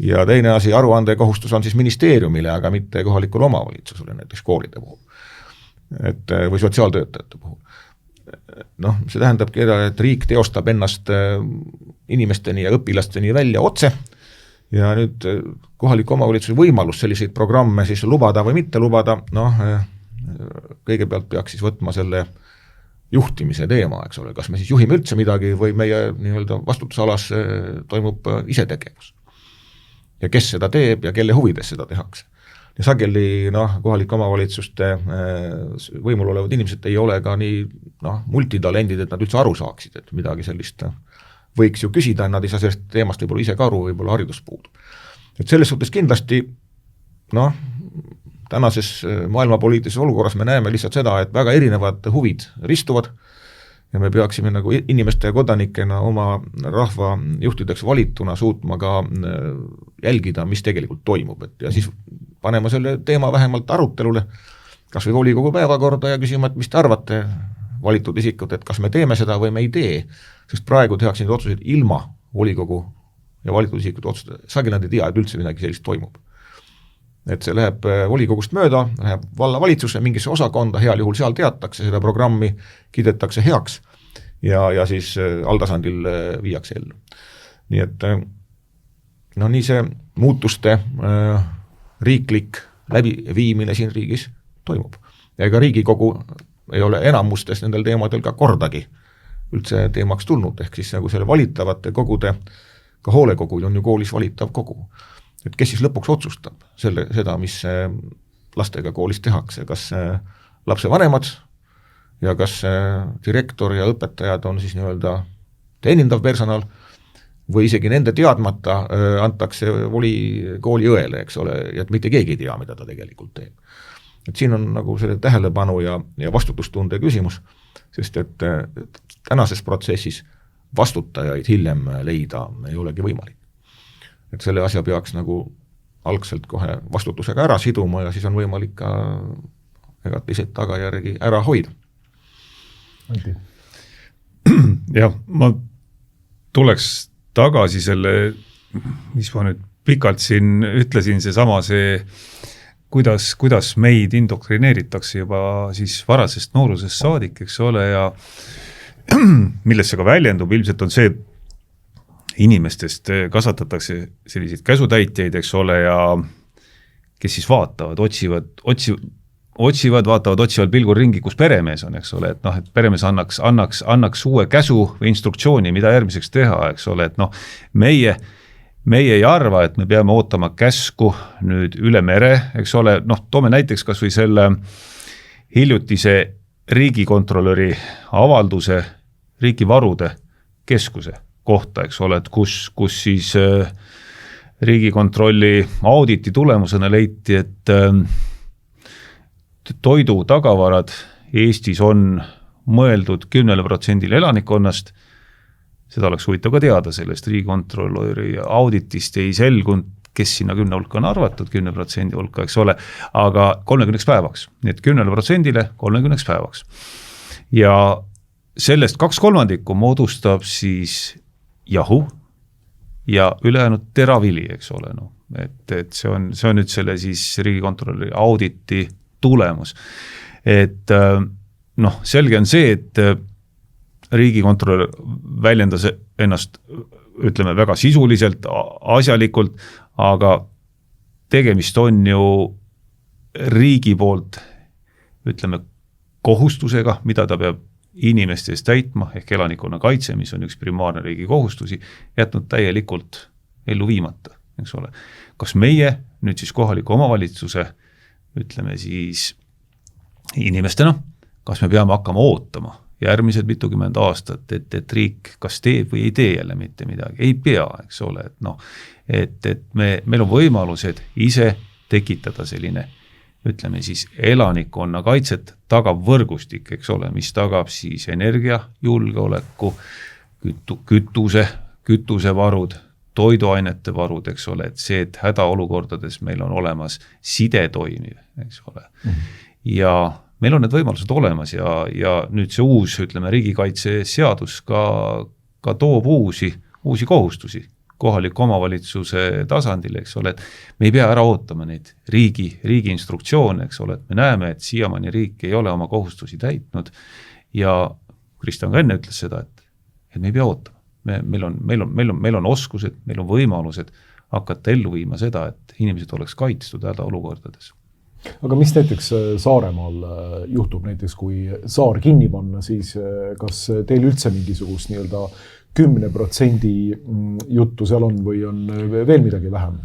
Ja teine asi, aruande kohustus on siis ministeeriumile, aga mitte kohalikule omavalitsusele, näiteks koolide puhul. Või sotsiaaltöötajate puhul. See tähendabki, et riik teostab ennast inimesteni ja õpilasteni välja otse ja nüüd kohaliku omavalitsuse võimalus selliseid programme siis lubada või mitte lubada, kõigepealt peaks siis võtma selle juhtimise teema, eks ole, kas me siis juhime üldse midagi või meie nii-öelda vastutusalas toimub isetegevus. Ja kes seda teeb ja kelle huvides seda tehakse. Ja sageli kohalike omavalitsuste võimul olevad inimesed ei ole ka nii multitalendid, et nad üldse aru saaksid, et midagi sellist võiks ju küsida, nad ei saa sellest teemast võib-olla ise ka aru, võib-olla haridus puudub. Et selles suhtes kindlasti tänases maailmapoliitilises olukorras me näeme lihtsalt seda, et väga erinevad huvid ristuvad ja me peaksime nagu inimeste ja kodanikena oma rahva juhtideks valituna suutma ka jälgida, mis tegelikult toimub. Ja siis panema selle teema vähemalt arutelule, kas või volikogu päevakorda ja küsima, et mis te arvate valitud isikud, et kas me teeme seda või me ei tee, sest praegu tehakse neid otsuseid ilma volikogu ja valitud isikud otsustada, sageli nad ei tea, et üldse midagi sellist toimub. Et see läheb volikogust mööda, läheb vallavalitsusse, mingisse osakonda, heal juhul seal teatakse, seda programmi kiidetakse heaks ja siis alltasandil viiakse ellu. Nii et nii see muutuste riiklik läbiviimine siin riigis toimub. Ja ega Riigikogu ei ole enamustes nendel teemadel ka kordagi üldse teemaks tulnud, ehk siis nagu selle valitavate kogude, ka hoolekoguid on ju koolis valitav kogu. Et kes siis lõpuks otsustab seda, mis lastega koolis tehakse, kas lapse vanemad ja kas direktor ja õpetajad on siis nii-öelda teenindav personal või isegi nende teadmata antakse kooli õele, eks ole, ja et mitte keegi ei tea, mida ta tegelikult teeb. Et siin on nagu selle tähelepanu ja vastutustunde küsimus, sest et tänases protsessis vastutajaid hiljem leida ei olegi võimalik. Et selle asja peaks nagu algselt kohe vastutusega ära siduma ja siis on võimalik ka negatiivseid tagajärgi ära hoida. Jah, ma tuleks tagasi selle, mis ma nüüd pikalt siin ütlesin, see kuidas meid indoktrineeritakse juba siis varasest noorusest saadik, eks ole, ja milles see ka väljendub, ilmselt on see, inimestest kasvatatakse selliseid käsutäitjaid, eks ole, ja kes siis vaatavad, vaatavad otsival pilgul ringi, kus peremees on, eks ole, et peremees annaks uue käsu või instruktsiooni, mida järgmiseks teha, eks ole, et meie ei arva, et me peame ootama käsku nüüd üle mere, eks ole, toome näiteks kas või selle hiljutise riigikontrolöri avalduse riigivarude keskuse kohta, eks ole, et kus siis riigikontrolli auditi tulemusena leiti, et toidu tagavarad Eestis on mõeldud 10% elanikkonnast. Seda oleks huvitav ka teada sellest riigikontrolöri auditist ei selgunud kes sinna 10 hulka on arvatud, 10% hulka, eks ole, aga 30 päevaks, nii et 10% 30 päevaks. Ja sellest 2/3 moodustab siis jahu ja ülejäänud teravili, eks ole, no. Et see on nüüd selle siis riigikontrolöri auditi tulemus. Et noh, selge on see, et riigikontrolör väljendas ennast, ütleme, väga sisuliselt, asjalikult, aga tegemist on ju riigi poolt, ütleme, kohustusega, mida ta peab inimeste eest täitma, ehk elanikkonna kaitse, mis on üks primaarne riigi kohustusi, jätnud täielikult ellu viimata, eks ole. Kas meie nüüd siis kohaliku omavalitsuse, ütleme siis inimestena, kas me peame hakkama ootama järgmised mitukümmend aastat, et riik kas teeb või ei tee jälle mitte midagi, ei pea, eks ole, et noh, et meil on võimalused ise tekitada selline, ütleme siis elanikkonna kaitset tagab võrgustik, eks ole, mis tagab siis energiajulgeoleku, kütusevarud, toiduainete varud, eks ole, et see, et hädaolukordades meil on olemas side toimiv, eks ole. Ja meil on need võimalused olemas ja nüüd see uus, ütleme, riigikaitseseadus ka toob uusi kohustusi kohaliku omavalitsuse tasandil, eks ole, et me ei pea ära ootama neid riigi instruktsioone, eks ole, et me näeme, et siiamaani riik ei ole oma kohustusi täitnud ja Kristjan ka enne ütles seda, et me ei pea ootama. Meil on oskused, meil on võimalused hakata ellu viima seda, et inimesed oleks kaitstud hädaolukordades. Aga mis näiteks Saaremaal juhtub näiteks, kui saar kinni panna, siis kas teil üldse mingisugust nii-öelda 10% juttu seal on või on veel midagi vähem?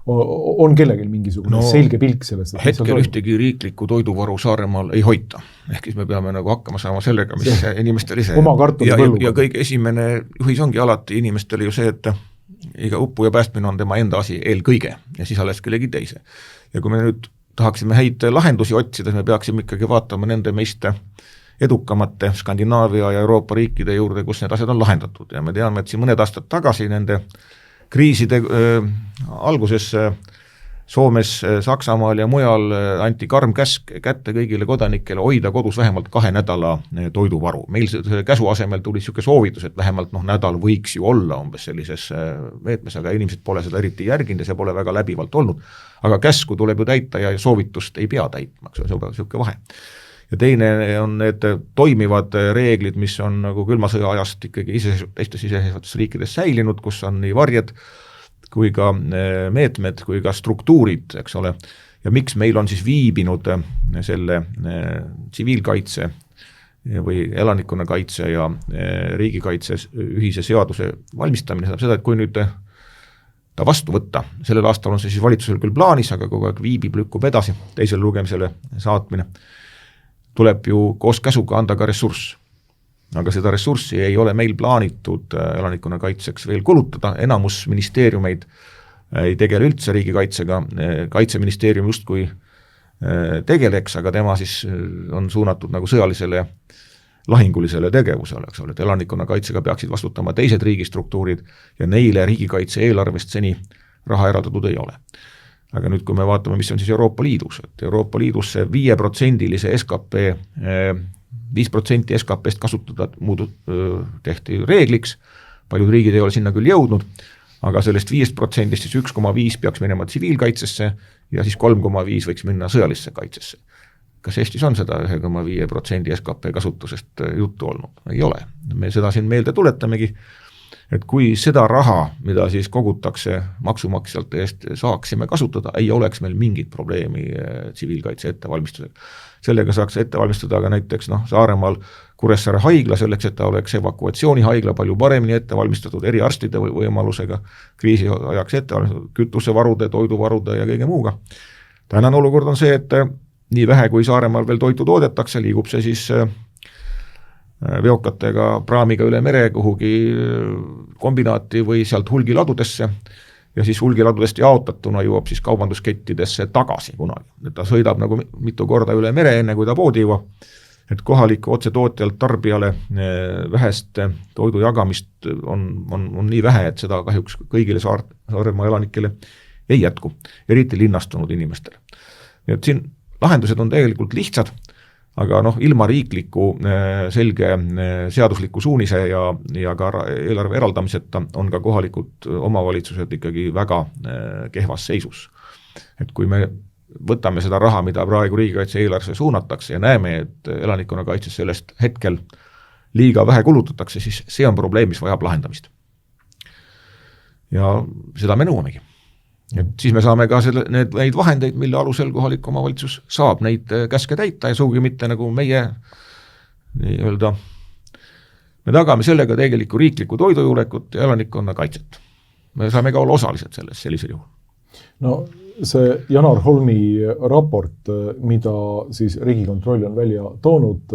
On kellelgi mingisugune selge pilk sellest? Hetkel ühtegi riiklikku toiduvaru Saaremaal ei hoita. Ehk siis me peame nagu hakkama saama sellega, mis inimestel ise. Ja kõige esimene juhis ongi alati inimestel ju see, et iga uppu ja päästmine on tema enda asi eelkõige ja siis alles kellegi teise. Ja kui me nüüd tahaksime häid lahendusi otsida, me peaksime ikkagi vaatama nende meist edukamate Skandinaavia ja Euroopa riikide juurde, kus need asjad on lahendatud. Ja me teame, et siin mõned aastad tagasi nende kriiside alguses Soomes, Saksamaal ja mujal anti karm käsk kätte kõigile kodanikele hoida kodus vähemalt 2 nädala toiduvaru. Meil käsu asemel tuli selline soovitus, et vähemalt nädal võiks ju olla umbes sellises meetmes, aga inimesed pole seda eriti järginud ja see pole väga läbivalt olnud. Aga käsku tuleb ju täita ja soovitust ei pea täitma, see on selline vahe. Ja teine on need toimivad reeglid, mis on nagu külmasõja ajast ikkagi teistes iseseisvates riikides säilinud, kus on nii varjed kui ka meetmed, kui ka struktuurid, eks ole. Ja miks meil on siis viibinud selle tsiviilkaitse või elanikkonna kaitse ja riigikaitse ühise seaduse valmistamine, saab seda, et kui nüüd ta vastu võtta, sellel aastal on see siis valitsusel küll plaanis, aga kogu aeg viibib, lükkub edasi, teisele lugemisele saatmine, tuleb ju koos käsuga anda ka ressurss. Aga seda ressurssi ei ole meil plaanitud elanikkonna kaitseks veel kulutada, enamus ministeeriumeid ei tegele üldse riigikaitsega, kaitseministeerium justkui tegeleks, aga tema siis on suunatud nagu sõjalisele lahingulisele tegevusele, eks ole, et elanikkonna kaitsega peaksid vastutama teised riigistruktuurid ja neile riigikaitse eelarvest seni raha eraldatud ei ole. Aga nüüd, kui me vaatame, mis on siis Euroopa Liidus, et Euroopa Liidus see 5% SKP 5% SKP-st kasutada tehti reegliks, paljud riigid ei ole sinna küll jõudnud, aga sellest 5% siis 1,5 peaks minema tsiviilkaitsesse ja siis 3,5 võiks minna sõjalisse kaitsesse. Kas Eestis on seda 1,5% SKP kasutusest juttu olnud? Ei ole. Me seda siin meelde tuletamegi, et kui seda raha, mida siis kogutakse maksumaksjalt eest saaksime kasutada, ei oleks meil mingit probleemi tsiviilkaitse ettevalmistusega. Sellega saaks ette valmistada aga näiteks Saaremaal Kuressaare haigla selleks, et ta oleks evakuatsioonihaigla palju paremini ette valmistatud eriarstide võimalusega, kriisi ajaks ette valmistatud, kütusevarude, toiduvarude ja kõige muuga. Tänane olukord on see, et nii vähe kui Saaremaal veel toitu toodetakse, liigub see siis veokatega praamiga üle mere kuhugi kombinaati või sealt hulgiladudesse ja siis hulgiladudest jaotatuna jõuab siis kaubanduskettidesse tagasi kunagi. Ta sõidab nagu mitu korda üle mere enne, kui ta poodi jõuab, et kohaliku otsetootjalt tarbijale vähest toidu jagamist on nii vähe, et seda kahjuks kõigile Saaremaa elanikele ei jätku, eriti linnastunud inimestele. Nii et siin lahendused on tegelikult lihtsad, aga ilma riikliku selge seadusliku suunise ja ka eelarve eraldamiseta on ka kohalikud omavalitsused ikkagi väga kehvas seisus. Et kui me võtame seda raha, mida praegu riigikaitse eelarvesse suunatakse ja näeme, et elanikkonnakaitses sellest hetkel liiga vähe kulutatakse, siis see on probleem, mis vajab lahendamist. Ja seda me nõuamegi. Et siis me saame ka neid vahendeid, mille alusel kohalik omavalitsus saab neid käske täita ja sugugi mitte nagu meie nii-öelda, me tagame sellega tegelikult riiklikku toidujulekut ja elanikkonna kaitset. Me saame ka olla osalised selles sellisel juhul. No see Janar Holmi raport, mida siis Riigikontroll on välja toonud,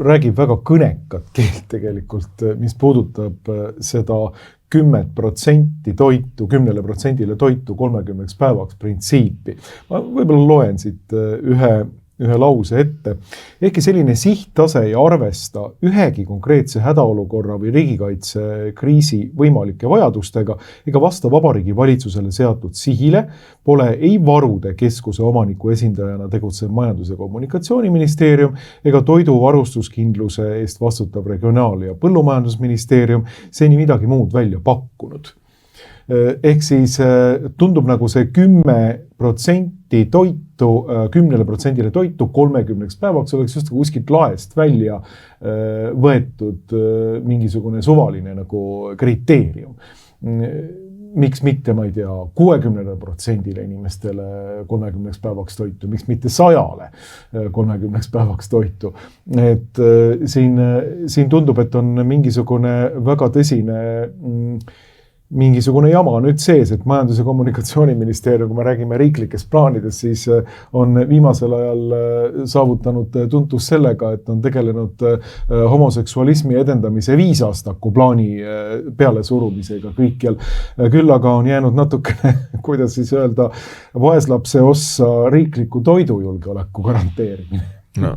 räägib väga kõnekat keelt tegelikult, mis puudutab seda 10% toitu, 10% toitu 30 päevaks printsiipi. Ma võib-olla loen siit ühe lause ette. Ehkki selline sihttase ei arvesta ühegi konkreetse hädaolukorra või riigikaitse kriisi võimalike vajadustega ega vasta Vabariigi Valitsusele seatud sihile, pole ei varude keskuse omaniku esindajana tegutsev Majandus- ja Kommunikatsiooniministeerium ega toiduvarustuskindluse eest vastutav Regionaal- ja Põllumajandusministeerium seni midagi muud välja pakkunud. Ehk siis tundub nagu see 10% toitu, 10% toitu 30 päevaks oleks just kuskilt laest välja võetud mingisugune suvaline nagu kriteerium. Miks mitte, ma ei tea, 60% inimestele 30 päevaks toitu, miks mitte 100 30 päevaks toitu. Et siin tundub, et on mingisugune väga tõsine mingisugune jama nüüd sees, et Majandus- ja Kommunikatsiooniministeerium, kui me räägime riiklikest plaanidest, siis on viimasel ajal saavutanud tuntus sellega, et on tegelenud homoseksualismi edendamise 5 aastaku plaani peale surumisega kõikjal. Küll aga on jäänud natukene, kuidas siis öelda, vaeslapse ossa riikliku toidujulgeoleku garanteerimine. No,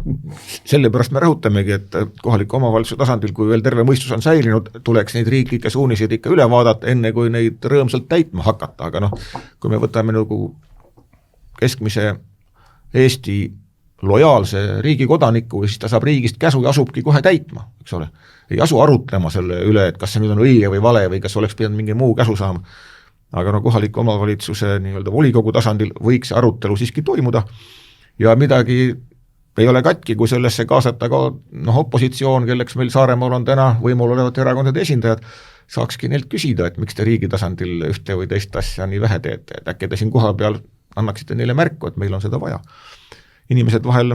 sellepärast me rõhutamegi, et kohaliku omavalitsuse tasandil, kui veel terve mõistus on säilinud, tuleks neid riiklikke suuniseid ikka üle vaadata, enne kui neid rõõmsalt täitma hakata. Aga kui me võtame nagu keskmise Eesti lojaalse riigi kodaniku, siis ta saab riigist käsu ja asubki kohe täitma, eks ole. Ei asu arutlema selle üle, et kas see nüüd on õige või vale või kas oleks pidanud mingi muu käsu saama. Aga kohaliku omavalitsuse nii-öelda volikogu tasandil võiks arutelu siiski toimuda ja midagi ei ole katki, kui sellesse kaasata ka opositsioon, kelleks meil Saaremaal on täna võimul olevad erakondade esindajad, saakski neilt küsida, et miks te riigi tasandil ühte või teist asja nii vähe teete, et äkki te siin koha peal annaksite neile märku, et meil on seda vaja. Inimesed vahel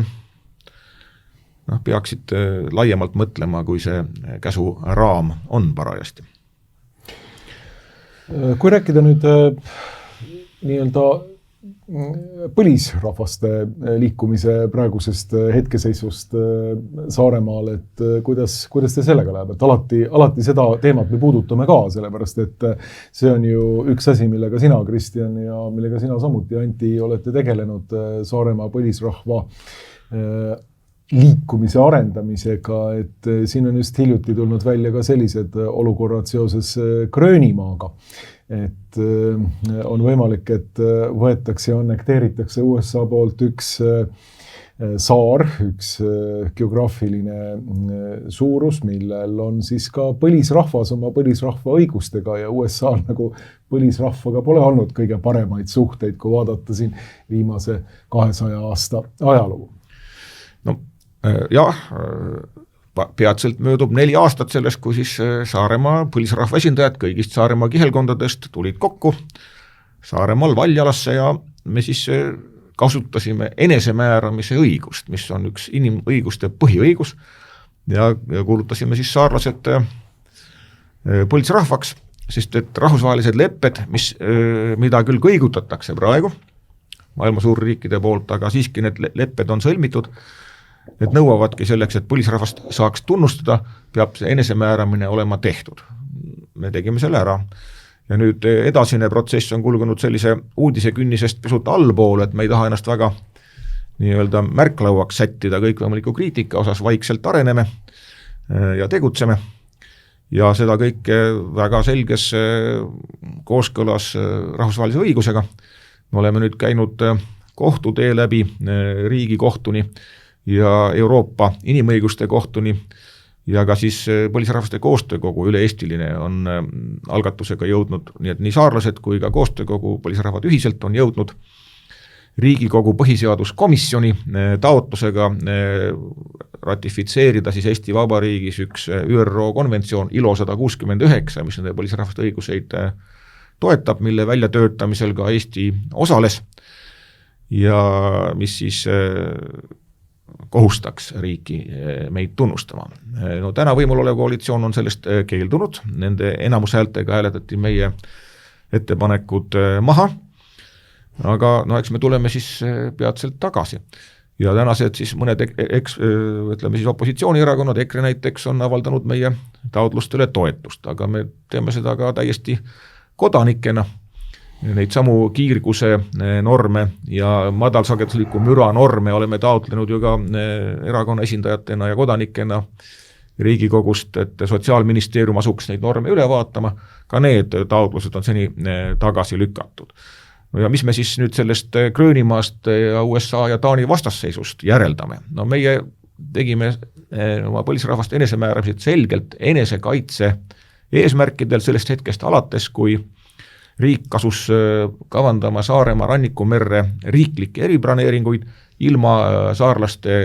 peaksid laiemalt mõtlema, kui see käsu raam on parajasti. Kui rääkida nüüd nii-öelda põlisrahvaste liikumise praegusest hetkeseisust Saaremaal, et kuidas te sellega läheb, et alati seda teemat me puudutame ka, sellepärast et see on ju üks asi, millega sina, Kristjan, ja millega sina samuti, Anti, olete tegelenud Saaremaa põlisrahva liikumise arendamisega, et siin on just hiljuti tulnud välja ka sellised olukorrad seoses Gröönimaaga, et on võimalik, et võetakse ja annekteeritakse USA poolt üks saar, üks geograafiline suurus, millel on siis ka põlisrahvas oma põlisrahva õigustega ja USA nagu põlisrahvaga pole olnud kõige paremaid suhteid, kui vaadata siin viimase 200 aasta ajalugu. No jah, peatselt möödub 4 aastat sellest, kui siis Saaremaa põlisrahva esindajad kõigist Saaremaa kihelkondadest tulid kokku Saaremaal Valjalasse ja me siis kasutasime enesemääramise õigust, mis on üks inimõiguste põhiõigus ja kuulutasime siis saarlased põlisrahvaks, sest et rahvusvahelised lepped, mida küll kõigutatakse praegu maailma suurriikide poolt, aga siiski need lepped on sõlmitud. Need nõuavadki selleks, et põlisrahvast saaks tunnustada, peab see enesemääramine olema tehtud. Me tegime selle ära. Ja nüüd edasine protsess on kulgenud sellise uudisekünnisest pisut allpool, et me ei taha ennast väga nii-öelda märklauaks sättida kõikvõimaliku kriitika osas, vaikselt areneme ja tegutseme. ja seda kõike väga selges kooskõlas rahvusvahelise õigusega. Me oleme nüüd käinud kohtutee läbi Riigikohtuni ja Euroopa Inimõiguste Kohtuni ja ka siis Põlisrahvaste Koostöökogu üle-eestiline on algatusega jõudnud, nii et nii saarlased kui ka koostöökogu põlisrahvad ühiselt on jõudnud Riigikogu põhiseaduskomisjoni taotlusega ratifitseerida siis Eesti Vabariigis üks ÜRO konventsioon ILO 169, mis nende põlisrahvaste õiguseid toetab, mille väljatöötamisel ka Eesti osales ja mis siis kohustaks riiki meid tunnustama. No täna võimul olev koalitsioon on sellest keeldunud, nende enamushäältega hääletati meie ettepanekud maha, aga no eks me tuleme siis peatselt tagasi. Ja tänased siis mõned ütleme siis opositsioonierakonnad, EKRE näiteks on avaldanud meie taotlustele toetust, aga me teeme seda ka täiesti kodanikena. Neid samu kiirguse norme ja madalsagedusliku müra norme oleme taotlenud ju ka erakonna esindajatena ja kodanikena Riigikogust, et Sotsiaalministeerium asuks neid norme üle vaatama, ka need taotlused on seni tagasi lükatud. No ja mis me siis nüüd sellest Gröönimaast ja USA ja Taani vastasseisust järeldame? No meie tegime oma põlisrahvaste enesemääramised selgelt enesekaitse eesmärkidel sellest hetkest alates, kui riik kasus kavandama Saaremaa rannikumerre riiklikke eriplaneeringuid ilma saarlaste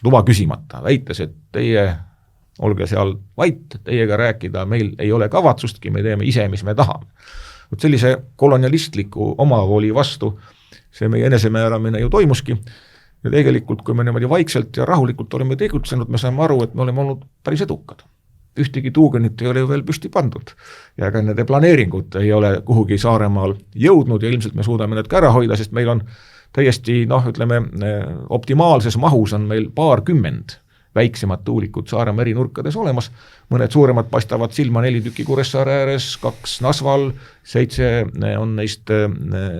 luba küsimata, väites, et teie olge seal vait, teiega rääkida, meil ei ole kavatsustki, me teeme ise, mis me tahame. Sellise kolonialistliku omavooli vastu see meie enesemääramine ju toimuski ja tegelikult, kui me niimoodi vaikselt ja rahulikult oleme tegutsenud, me saame aru, et me oleme olnud päris edukad. Ühtegi tuugenit ei ole veel püsti pandud ja ka nende planeeringud ei ole kuhugi Saaremaal jõudnud ja ilmselt me suudame need ka ära hoida, sest meil on täiesti, ütleme, optimaalses mahus on meil 20 väiksemad tuulikud Saaremaa eri nurkades olemas, mõned suuremad paistavad silma 4 tükki Kuressaare ääres, 2 Nasval, 7 on neist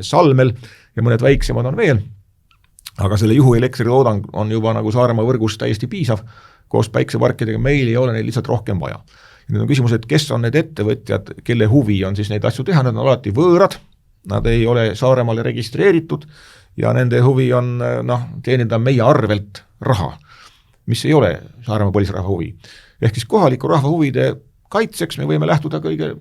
Salmel ja mõned väiksemad on veel, aga selle juhuelektritoodang on juba nagu Saaremaa võrgus täiesti piisav, koos päikseparkidega meil ei ole neid lihtsalt rohkem vaja. Ja nüüd on küsimus, et kes on need ettevõtjad, kelle huvi on siis neid asju teha, need on alati võõrad, nad ei ole Saaremaale registreeritud ja nende huvi on teenida meie arvelt raha, mis ei ole Saaremaa põlisrahva huvi. Ehk siis kohaliku rahva huvide kaitseks me võime lähtuda kõige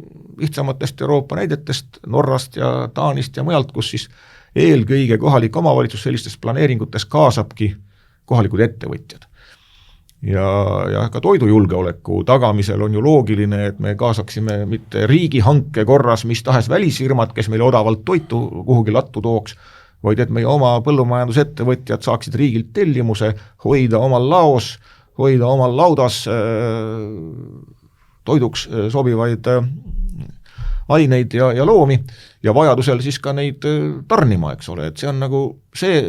lihtsamatest Euroopa näidetest, Norrast ja Taanist ja mujalt, kus siis eelkõige kohalik omavalitsus sellistes planeeringutes kaasabki kohalikud ettevõtjad. Ja ka toidujulgeoleku tagamisel on ju loogiline, et me kaasaksime mitte riigihanke korras mis tahes välisfirmad, kes meile odavalt toitu kuhugi lattu tooks, vaid et meie oma põllumajandusettevõtjad saaksid riigilt tellimuse hoida omal laos, hoida omal laudas toiduks sobivaid aineid ja loomi ja vajadusel siis ka neid tarnima, eks ole, et see on nagu see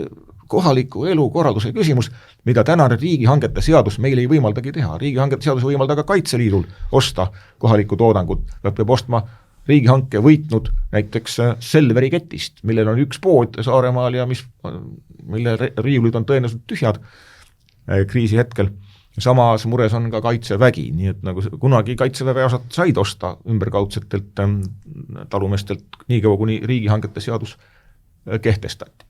kohaliku elukorralduse küsimus, mida tänane riigihangete seadus meil ei võimaldagi teha. Riigihangete seadus võimalda ka Kaitseliidul osta kohalikku toodangut, peab ostma riigihanke võitnud näiteks Selveri ketist, millel on üks pood Saaremaal ja mille riiulid on tõenäoliselt tühjad kriisi hetkel. Samas mures on ka Kaitsevägi, nii et nagu kunagi Kaitseväeosad said osta ümberkaudsetelt talumestelt nii kaua, kuni riigihangete seadus kehtestati.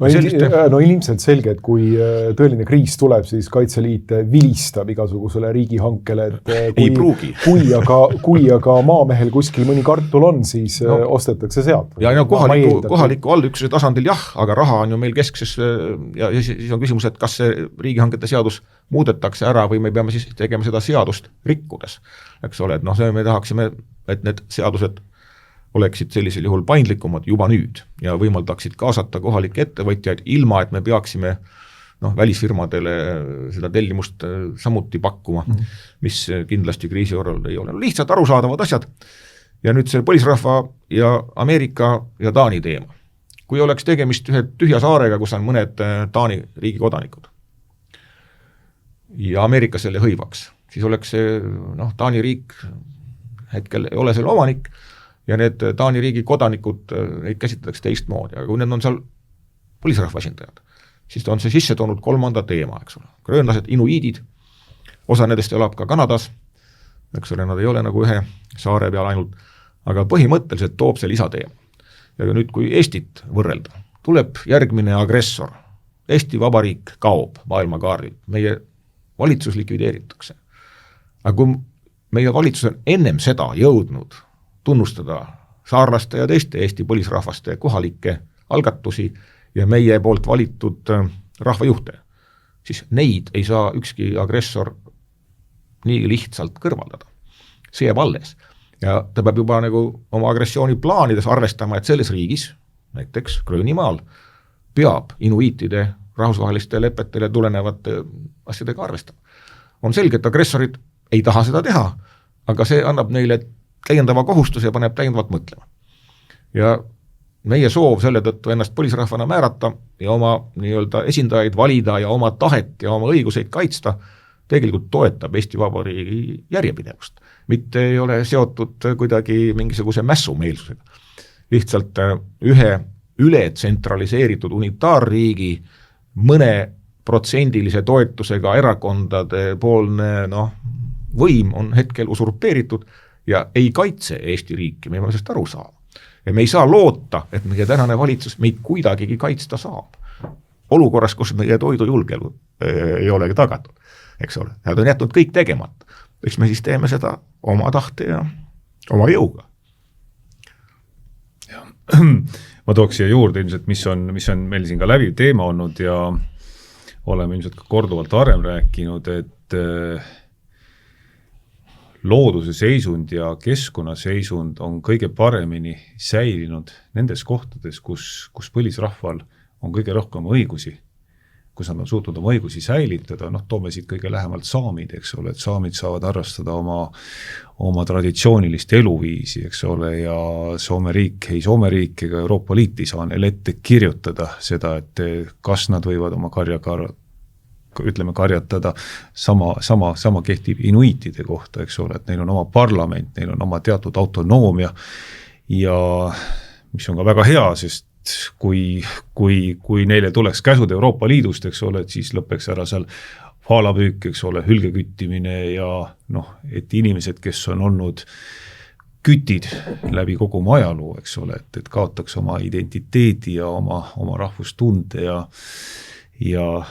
No ilmselt selge, et kui tõeline kriis tuleb, siis Kaitseliit vilistab igasugusele riigihankele, et kui aga maamehel kuskil mõni kartul on, siis ostetakse sealt. Ja kohaliku allüksuse tasandil jah, aga raha on ju meil keskses ja siis on küsimus, et kas see riigihangete seadus muudetakse ära või me peame siis tegema seda seadust rikkudes. Eks ole, et see me tahaksime, et need seadused oleksid sellisel juhul paindlikumad juba nüüd ja võimaldaksid kaasata kohalikke ettevõtjaid ilma, et me peaksime välisfirmadele seda tellimust samuti pakkuma, mis kindlasti kriisi korral ei ole. Lihtsalt arusaadavad asjad. Ja nüüd see põlisrahva ja Ameerika ja Taani teema. Kui oleks tegemist ühe tühja saarega, kus on mõned Taani riigi kodanikud ja Ameerika selle hõivaks, siis oleks see Taani riik hetkel ei ole selle omanik ja need Taani riigi kodanikud, neid käsitletakse teistmoodi, aga kui need on seal põlisrahva esindajad, siis on see sisse toonud 3. teema, eks ole. Gröönlased, inuiidid, osa nendest elab ka Kanadas, eks ole, nad ei ole nagu ühe saare peal ainult, aga põhimõtteliselt toob see lisatee. Ja nüüd, kui Eestit võrrelda, tuleb järgmine agressor. Eesti Vabariik kaob maailmakaardil, meie valitsus likvideeritakse. Aga kui meie valitsus on ennem seda jõudnud tunnustada saarlaste ja teiste Eesti põlisrahvaste kohalikke algatusi ja meie poolt valitud rahvajuhte, siis neid ei saa ükski agressor nii lihtsalt kõrvaldada. See jääb alles. Ja ta peab juba nagu oma agressiooniplaanides arvestama, et selles riigis, näiteks Gröönimaal, peab inuiitide rahvusvaheliste lepetele tulenevate asjadega arvestama. On selge, et agressorid ei taha seda teha, aga see annab neile täiendava kohustuse ja paneb täiendavalt mõtlema. Ja meie soov selle tõttu ennast põlisrahvana määrata ja oma nii-öelda esindajaid valida ja oma tahet ja oma õiguseid kaitsta tegelikult toetab Eesti Vabariigi järjepidevust. Mitte ei ole seotud kuidagi mingisuguse mässumeelsusega. Lihtsalt ühe ületsentraliseeritud unitaarriigi mõne protsendilise toetusega erakondade poolne võim on hetkel usurpeeritud ja ei kaitse Eesti riiki, me ei ole sellest aru saama. Ja me ei saa loota, et meie tänane valitsus meid kuidagigi kaitsta saab. Olukorras, kus meie toidujulgelu ei olegi tagatud, eks ole. Nad on jätnud kõik tegemata. Eks me siis teeme seda oma tahte ja oma jõuga. Ja. Ma tooks siia juurde ilmselt, mis on meil siin ka läbiv teema olnud ja oleme ilmselt ka korduvalt varem rääkinud, et looduse seisund ja keskkonna seisund on kõige paremini säilinud nendes kohtades, kus põlisrahval on kõige rohkem õigusi, kus nad on suutnud oma õigusi säilitada, toome siit kõige lähemalt saamid, eks ole, et saamid saavad harrastada oma traditsioonilist eluviisi, eks ole, ja Soome riik ega Euroopa Liit ei saa neil ette kirjutada seda, et kas nad võivad oma karjatada, sama kehtib inuiitide kohta, eks ole, et neil on oma parlament, neil on oma teatud autonoomia ja mis on ka väga hea, sest kui neile tuleks käsud Euroopa Liidust, eks ole, et siis lõpeks ära seal faalapüük, eks ole, hülgeküttimine ja et inimesed, kes on olnud kütid läbi kogu oma ajaloo, eks ole, et kaotaks oma identiteedi ja oma rahvustunde ja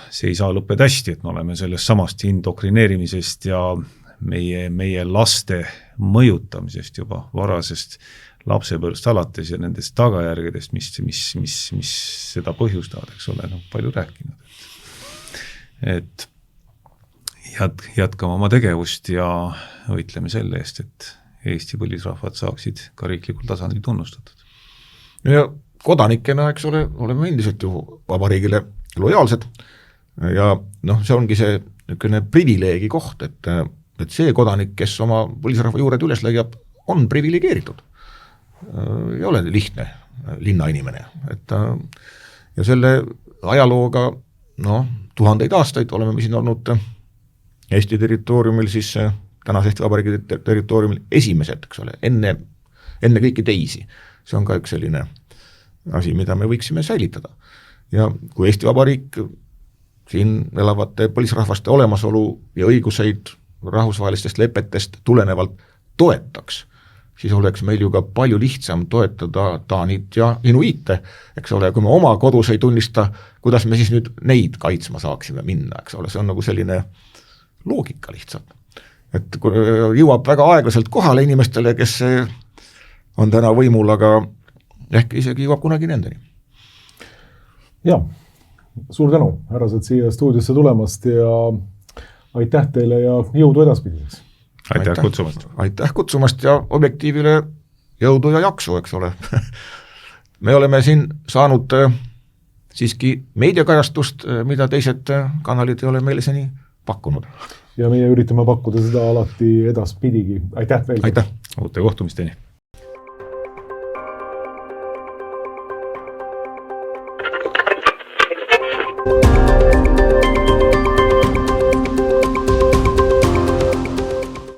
see ei saa lõppeda hästi, et me oleme sellest samast indokrineerimisest ja meie laste mõjutamisest juba varasest lapsepõlvest alates ja nendest tagajärgedest, mis seda põhjustavad, eks ole, palju rääkinud. Et jätkame oma tegevust ja võitleme selle eest, et Eesti põlisrahvad saaksid ka riiklikul tasandil tunnustatud. Ja kodanikena, eks ole, oleme endiselt ju vabariigile lojaalsed ja see ongi see niisugune privileegi koht, et see kodanik, kes oma põlisrahva juured üles leiab, on privilegeeritud. Ei ole lihtne linnainimene. Ja selle ajalooga tuhandeid aastaid oleme me siin olnud Eesti territooriumil, siis tänase Eesti Vabariigi territooriumil esimesed, eks ole, enne kõiki teisi. See on ka üks selline asi, mida me võiksime säilitada. Ja kui Eesti Vabariik siin elavate põlisrahvaste olemasolu ja õiguseid rahvusvahelistest lepetest tulenevalt toetaks, siis oleks meil ju ka palju lihtsam toetada taanit ja inuiite, eks ole, kui me oma kodus ei tunnista, kuidas me siis nüüd neid kaitsma saaksime minna, eks ole, see on nagu selline loogika lihtsalt. Et jõuab väga aeglaselt kohale inimestele, kes on täna võimul, aga ehk isegi jõuab kunagi nendeni. Ja, suur tänu, härrased siia stuudiosse tulemast ja aitäh teile ja jõudu edaspidiseks. Aitäh kutsumast ja Objektiivile jõudu ja jaksu, eks ole. Me oleme siin saanud siiski meediakajastust, mida teised kanalid ei ole meile seni pakkunud. Ja meie üritame pakkuda seda alati edaspidigi. Aitäh veel. Aitäh. Uute kohtumisteni.